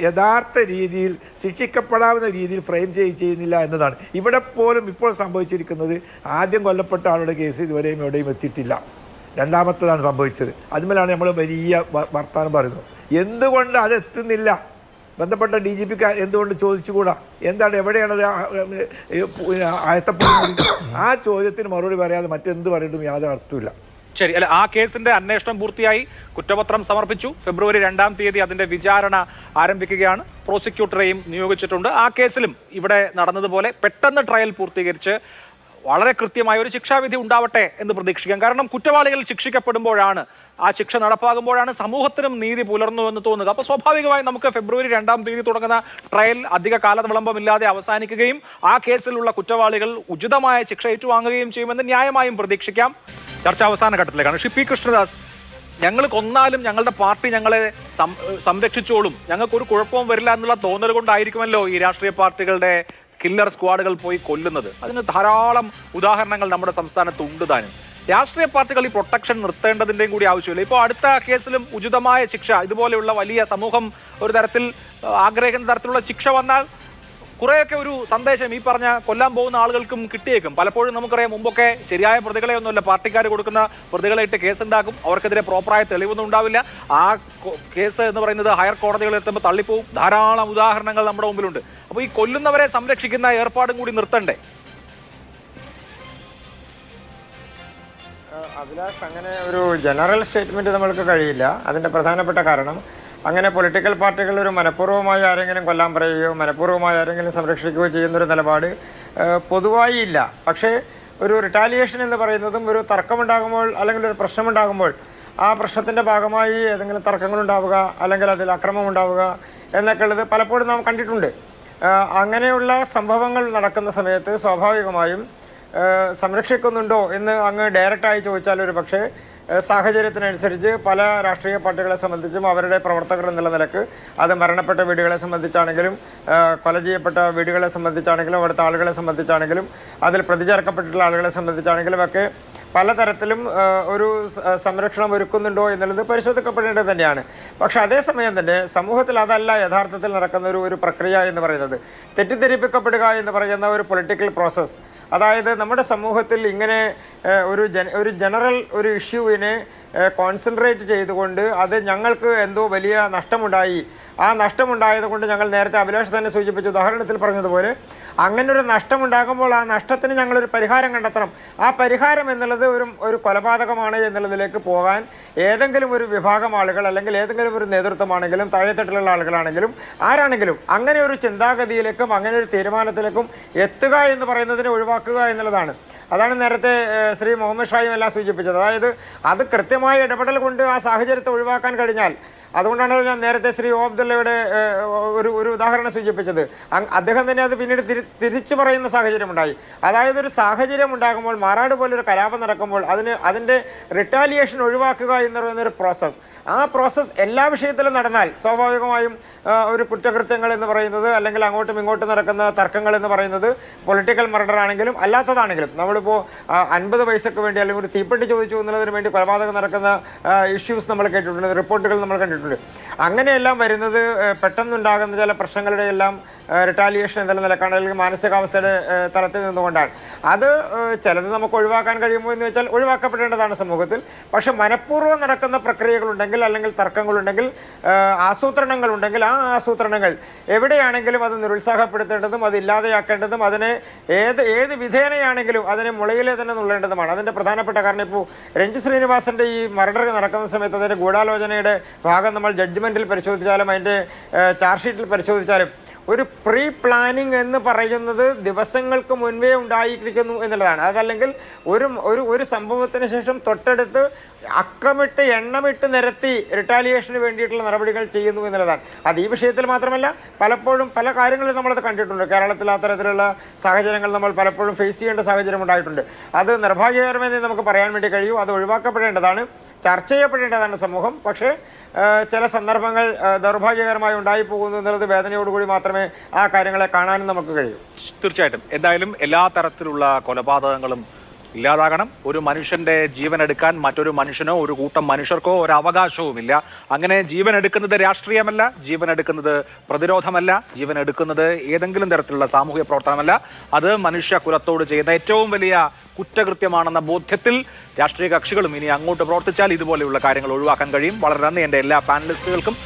യഥാർത്ഥ രീതിയിൽ ശിക്ഷിക്കപ്പെടാവുന്ന രീതിയിൽ ഫ്രെയിം ചെയ്യുന്നില്ല എന്നതാണ്. ഇവിടെ പോലും ഇപ്പോൾ സംഭവിച്ചിരിക്കുന്നത് ആദ്യം കൊല്ലപ്പെട്ട ആളുടെ കേസ് ഇതുവരെയും എവിടെയും എത്തിയിട്ടില്ല. രണ്ടാമത്തതാണ് സംഭവിച്ചത്. അതുമേലാണ് നമ്മൾ വലിയ വർത്തമാനം പറയുന്നത്. എന്തുകൊണ്ട് അത് എത്തുന്നില്ല? ബന്ധപ്പെട്ട DGP എന്തുകൊണ്ട് ചോദിച്ചുകൂടാ? എന്താണ്, എവിടെയാണത് ആയത്തപ്പെടുന്നത്? ആ ചോദ്യത്തിന് മറുപടി പറയാതെ മറ്റെന്ത് പറഞ്ഞിട്ടും യാതൊരു അർത്ഥമില്ല. ശരി, അല്ല, ആ കേസിന്റെ അന്വേഷണം പൂർത്തിയായി, കുറ്റപത്രം സമർപ്പിച്ചു. ഫെബ്രുവരി 2-ാം തീയതി അതിന്റെ വിചാരണ ആരംഭിക്കുകയാണ്. പ്രോസിക്യൂട്ടറെയും നിയോഗിച്ചിട്ടുണ്ട്. ആ കേസിലും ഇവിടെ നടന്നതുപോലെ പെട്ടെന്ന് ട്രയൽ പൂർത്തീകരിച്ച് വളരെ കൃത്യമായ ഒരു ശിക്ഷാവിധി ഉണ്ടാവട്ടെ എന്ന് പ്രതീക്ഷിക്കാം. കാരണം കുറ്റവാളികൾ ശിക്ഷിക്കപ്പെടുമ്പോഴാണ്, ആ ശിക്ഷ നടപ്പാകുമ്പോഴാണ് സമൂഹത്തിനും നീതി പുലർന്നു എന്ന് തോന്നുക. അപ്പോൾ സ്വാഭാവികമായും നമുക്ക് ഫെബ്രുവരി 2-ാം തീയതി തുടങ്ങുന്ന ട്രയൽ അധിക കാലവിളംബമില്ലാതെ അവസാനിക്കുകയും ആ കേസിലുള്ള കുറ്റവാളികൾ ഉചിതമായ ശിക്ഷ ഏറ്റുവാങ്ങുകയും ചെയ്യുമെന്ന് ന്യായമായും പ്രതീക്ഷിക്കാം. ചർച്ച അവസാന ഘട്ടത്തിലേക്കാണ്. പി കൃഷ്ണദാസ്, ഞങ്ങൾ കൊന്നാലും ഞങ്ങളുടെ പാർട്ടി ഞങ്ങളെ സംരക്ഷിച്ചോളും, ഞങ്ങൾക്കൊരു കുഴപ്പവും വരില്ല എന്നുള്ള തോന്നൽ കൊണ്ടായിരിക്കുമല്ലോ ഈ രാഷ്ട്രീയ പാർട്ടികളുടെ കില്ലർ സ്ക്വാഡുകൾ പോയി കൊല്ലുന്നത്. അതിന് ധാരാളം ഉദാഹരണങ്ങൾ നമ്മുടെ സംസ്ഥാനത്ത് ഉണ്ട് താനും. രാഷ്ട്രീയ പാർട്ടികൾ ഈ പ്രൊട്ടക്ഷൻ നിർത്തേണ്ടതിൻ്റെയും കൂടി ആവശ്യമില്ല. ഇപ്പോൾ അടുത്ത കേസിലും ഉചിതമായ ശിക്ഷ, ഇതുപോലെയുള്ള വലിയ സമൂഹം ഒരു തരത്തിൽ ആഗ്രഹിക്കുന്ന തരത്തിലുള്ള ശിക്ഷ വന്നാൽ കുറേയൊക്കെ ഒരു സന്ദേശം ഈ പറഞ്ഞ കൊല്ലാൻ പോകുന്ന ആളുകൾക്കും കിട്ടിയേക്കും. പലപ്പോഴും നമുക്കറിയാം, മുമ്പൊക്കെ ശരിയായ പ്രതികളെ ഒന്നുമല്ല, പാർട്ടിക്കാർ കൊടുക്കുന്ന പ്രതികളെ ഇട്ട് കേസുണ്ടാക്കും, അവർക്കെതിരെ പ്രോപ്പറായ തെളിവൊന്നും ഉണ്ടാവില്ല. ആ കേസ് എന്ന് പറയുന്നത് ഹയർ കോടതികളിൽ എത്തുമ്പോൾ തള്ളിപ്പോവും. ധാരാളം ഉദാഹരണങ്ങൾ നമ്മുടെ മുമ്പിലുണ്ട്. അപ്പോൾ ഈ കൊല്ലുന്നവരെ സംരക്ഷിക്കുന്ന ഏർപ്പാടും കൂടി നിർത്തണ്ടേ? അഭിലാഷ്, അങ്ങനെ ഒരു ജനറൽ സ്റ്റേറ്റ്മെൻറ്റ് നമ്മൾക്ക് കഴിയില്ല. അതിൻ്റെ പ്രധാനപ്പെട്ട കാരണം, അങ്ങനെ പൊളിറ്റിക്കൽ പാർട്ടികൾ ഒരു മനഃപൂർവ്വമായി ആരെങ്കിലും കൊല്ലാൻ പറയുകയോ മനഃപൂർവ്വമായി ആരെങ്കിലും സംരക്ഷിക്കുകയോ ചെയ്യുന്നൊരു നിലപാട് പൊതുവായി ഇല്ല. പക്ഷേ ഒരു റിട്ടാലിയേഷൻ എന്ന് പറയുന്നതും ഒരു തർക്കമുണ്ടാകുമ്പോൾ അല്ലെങ്കിൽ ഒരു പ്രശ്നമുണ്ടാകുമ്പോൾ ആ പ്രശ്നത്തിൻ്റെ ഭാഗമായി ഏതെങ്കിലും തർക്കങ്ങളുണ്ടാവുക അല്ലെങ്കിൽ അതിൽ അക്രമം ഉണ്ടാവുക എന്നൊക്കെ ഉള്ളത് പലപ്പോഴും നാം കണ്ടിട്ടുണ്ട്. അങ്ങനെയുള്ള സംഭവങ്ങൾ നടക്കുന്ന സമയത്ത് സ്വാഭാവികമായും സംരക്ഷിക്കുന്നുണ്ടോ എന്ന് അങ്ങ് ഡയറക്റ്റായി ചോദിച്ചാൽ ഒരു പക്ഷേ സാഹചര്യത്തിനനുസരിച്ച് പല രാഷ്ട്രീയ പാർട്ടികളെ സംബന്ധിച്ചും അവരുടെ പ്രവർത്തകർ എന്നുള്ള നിലക്ക് അത് മരണപ്പെട്ട വീടുകളെ സംബന്ധിച്ചാണെങ്കിലും കൊല ചെയ്യപ്പെട്ട വീടുകളെ സംബന്ധിച്ചാണെങ്കിലും അവിടുത്തെ ആളുകളെ സംബന്ധിച്ചാണെങ്കിലും അതിൽ പ്രതിചേർക്കപ്പെട്ടിട്ടുള്ള ആളുകളെ സംബന്ധിച്ചാണെങ്കിലും ഒക്കെ പലതരത്തിലും ഒരു സംരക്ഷണം ഒരുക്കുന്നുണ്ടോ എന്നുള്ളത് പരിശോധിക്കപ്പെടേണ്ടത് തന്നെയാണ്. പക്ഷേ അതേസമയം തന്നെ സമൂഹത്തിൽ അതല്ല യഥാർത്ഥത്തിൽ നടക്കുന്ന ഒരു പ്രക്രിയ എന്ന് പറയുന്നത്. തെറ്റിദ്ധരിപ്പിക്കപ്പെടുക എന്ന് പറയുന്ന ഒരു പൊളിറ്റിക്കൽ പ്രോസസ്സ്, അതായത് നമ്മുടെ സമൂഹത്തിൽ ഇങ്ങനെ ഒരു ജനറൽ ഒരു ഇഷ്യൂവിനെ കോൺസെൻട്രേറ്റ് ചെയ്തുകൊണ്ട് അത് ഞങ്ങൾക്ക് എന്തോ വലിയ നഷ്ടമുണ്ടായി, ആ നഷ്ടമുണ്ടായത് കൊണ്ട് ഞങ്ങൾ നേരത്തെ അഭിലാഷ് തന്നെ സൂചിപ്പിച്ച ഉദാഹരണത്തിൽ പറഞ്ഞതുപോലെ അങ്ങനൊരു നഷ്ടമുണ്ടാകുമ്പോൾ ആ നഷ്ടത്തിന് ഞങ്ങളൊരു പരിഹാരം കണ്ടെത്തണം. ആ പരിഹാരം എന്നുള്ളത് ഒരു കൊലപാതകമാണ് എന്നുള്ളതിലേക്ക് പോകാൻ ഏതെങ്കിലും ഒരു വിഭാഗം ആളുകൾ അല്ലെങ്കിൽ ഏതെങ്കിലും ഒരു നേതൃത്വമാണെങ്കിലും താഴെത്തട്ടിലുള്ള ആളുകളാണെങ്കിലും ആരാണെങ്കിലും അങ്ങനെ ഒരു ചിന്താഗതിയിലേക്കും അങ്ങനെ ഒരു തീരുമാനത്തിലേക്കും എത്തുക എന്ന് പറയുന്നതിനെ ഒഴിവാക്കുക എന്നുള്ളതാണ്. അതാണ് നേരത്തെ ശ്രീ മുഹമ്മദ് ഷായും എല്ലാം സൂചിപ്പിച്ചത്. അതായത് അത് കൃത്യമായ ഇടപെടൽ കൊണ്ട് ആ സാഹചര്യത്തെ ഒഴിവാക്കാൻ കഴിഞ്ഞാൽ, അതുകൊണ്ടാണ് ഞാൻ നേരത്തെ ശ്രീ ഒ അബ്ദുള്ളയുടെ ഒരു ഉദാഹരണം സൂചിപ്പിച്ചത്. അദ്ദേഹം തന്നെ അത് പിന്നീട് തിരിച്ചു പറയുന്ന സാഹചര്യമുണ്ടായി. അതായത് ഒരു സാഹചര്യം ഉണ്ടാകുമ്പോൾ, മാറാട് പോലൊരു കലാപം നടക്കുമ്പോൾ അതിൻ്റെ റിട്ടാലിയേഷൻ ഒഴിവാക്കുക എന്ന് പറയുന്നൊരു പ്രോസസ്സ്, ആ പ്രോസസ്സ് എല്ലാ വിഷയത്തിലും നടന്നാൽ സ്വാഭാവികമായും ഒരു കുറ്റകൃത്യങ്ങൾ എന്ന് പറയുന്നത് അല്ലെങ്കിൽ അങ്ങോട്ടും ഇങ്ങോട്ടും നടക്കുന്ന തർക്കങ്ങൾ എന്ന് പറയുന്നത് പൊളിറ്റിക്കൽ മർഡർ ആണെങ്കിലും അല്ലാത്തതാണെങ്കിലും, നമ്മളിപ്പോൾ 50 പൈസക്ക് വേണ്ടി അല്ലെങ്കിൽ ഒരു തീപ്പെട്ടി ചോദിച്ചു എന്നുള്ളതിന് വേണ്ടി കൊലപാതകം നടക്കുന്ന ഇഷ്യൂസ് നമ്മൾ കേട്ടിട്ടുണ്ട്, റിപ്പോർട്ടുകൾ നമ്മൾ കണ്ടിട്ടുണ്ട്. അങ്ങനെയെല്ലാം വരുന്നത് പെട്ടെന്നുണ്ടാകുന്ന ചില പ്രശ്നങ്ങളുടെ എല്ലാം റിട്ടാലിയേഷൻ എന്നുള്ള നിലക്കാണ്, അല്ലെങ്കിൽ മാനസികാവസ്ഥയുടെ തലത്തിൽ നിന്നുകൊണ്ടാണ്. അത് ചിലത് നമുക്ക് ഒഴിവാക്കാൻ കഴിയുമോ എന്ന് വെച്ചാൽ ഒഴിവാക്കപ്പെടേണ്ടതാണ് സമൂഹത്തിൽ. പക്ഷെ മനഃപൂർവ്വം നടക്കുന്ന പ്രക്രിയകളുണ്ടെങ്കിൽ അല്ലെങ്കിൽ തർക്കങ്ങളുണ്ടെങ്കിൽ ആസൂത്രണങ്ങളുണ്ടെങ്കിൽ ആ ആസൂത്രണങ്ങൾ എവിടെയാണെങ്കിലും അത് നിരുത്സാഹപ്പെടുത്തേണ്ടതും അത് ഇല്ലാതെയാക്കേണ്ടതും അതിനെ ഏത് വിധേനയാണെങ്കിലും അതിനെ മുളയിലെ തന്നെ നുള്ളേണ്ടതുമാണ്. അതിൻ്റെ പ്രധാനപ്പെട്ട കാരണം, ഇപ്പോൾ രഞ്ജിത്ത് ശ്രീനിവാസൻ്റെ ഈ മർഡർ നടക്കുന്ന സമയത്ത് അതിൻ്റെ ഗൂഢാലോചനയുടെ ഭാഗം നമ്മൾ ജഡ്ജ്മെൻറ്റിൽ പരിശോധിച്ചാലും അതിൻ്റെ ചാർജ് ഷീറ്റിൽ പരിശോധിച്ചാലും ഒരു പ്രീ പ്ലാനിങ് എന്ന് പറയുന്നത് ദിവസങ്ങൾക്ക് മുൻപേ ഉണ്ടായിരിക്കുന്നു എന്നുള്ളതാണ്. അതല്ലെങ്കിൽ ഒരു സംഭവത്തിന് ശേഷം തൊട്ടടുത്ത് അക്കമിട്ട് എണ്ണമിട്ട് നിരത്തി റിട്ടാലിയേഷന് വേണ്ടിയിട്ടുള്ള നടപടികൾ ചെയ്യുന്നു എന്നുള്ളതാണ്. അത് ഈ വിഷയത്തിൽ മാത്രമല്ല, പലപ്പോഴും പല കാര്യങ്ങളും നമ്മളത് കണ്ടിട്ടുണ്ട്. കേരളത്തിൽ അത്തരത്തിലുള്ള സാഹചര്യങ്ങൾ നമ്മൾ പലപ്പോഴും ഫേസ് ചെയ്യേണ്ട സാഹചര്യം ഉണ്ടായിട്ടുണ്ട്. അത് നിർഭാഗ്യകരമെന്ന് നമുക്ക് പറയാൻ വേണ്ടി കഴിയും. അത് ഒഴിവാക്കപ്പെടേണ്ടതാണ്, ചർച്ച ചെയ്യപ്പെടേണ്ടതാണ് സമൂഹം. പക്ഷേ ചില സന്ദർഭങ്ങൾ ദൗർഭാഗ്യകരമായി ഉണ്ടായി പോകുന്നു എന്നുള്ളത് വേദനയോടുകൂടി മാത്രമേ ആ കാര്യങ്ങളെ കാണാനും നമുക്ക് കഴിയൂ. തീർച്ചയായിട്ടും. എന്തായാലും എല്ലാ തരത്തിലുള്ള കൊലപാതകങ്ങളും ഇല്ലാതാകണം. ഒരു മനുഷ്യന്റെ ജീവൻ എടുക്കാൻ മറ്റൊരു മനുഷ്യനോ ഒരു കൂട്ടം മനുഷ്യർക്കോ ഒരു അവകാശവുമില്ല. അങ്ങനെ ജീവൻ എടുക്കുന്നത് രാഷ്ട്രീയമല്ല, ജീവൻ എടുക്കുന്നത് പ്രതിരോധമല്ല, ജീവൻ എടുക്കുന്നത് ഏതെങ്കിലും തരത്തിലുള്ള സാമൂഹിക പ്രവർത്തനമല്ല. അത് മനുഷ്യ കുലത്തോട് ചെയ്യുന്ന ഏറ്റവും വലിയ കുറ്റകൃത്യമാണെന്ന ബോധ്യത്തിൽ രാഷ്ട്രീയ കക്ഷികളും ഇനി അങ്ങോട്ട് പ്രവർത്തിച്ചാൽ ഇതുപോലെയുള്ള കാര്യങ്ങൾ ഒഴിവാക്കാൻ കഴിയും. വളരെ നന്ദി എൻ്റെ എല്ലാ പാനലിസ്റ്റുകൾക്കും.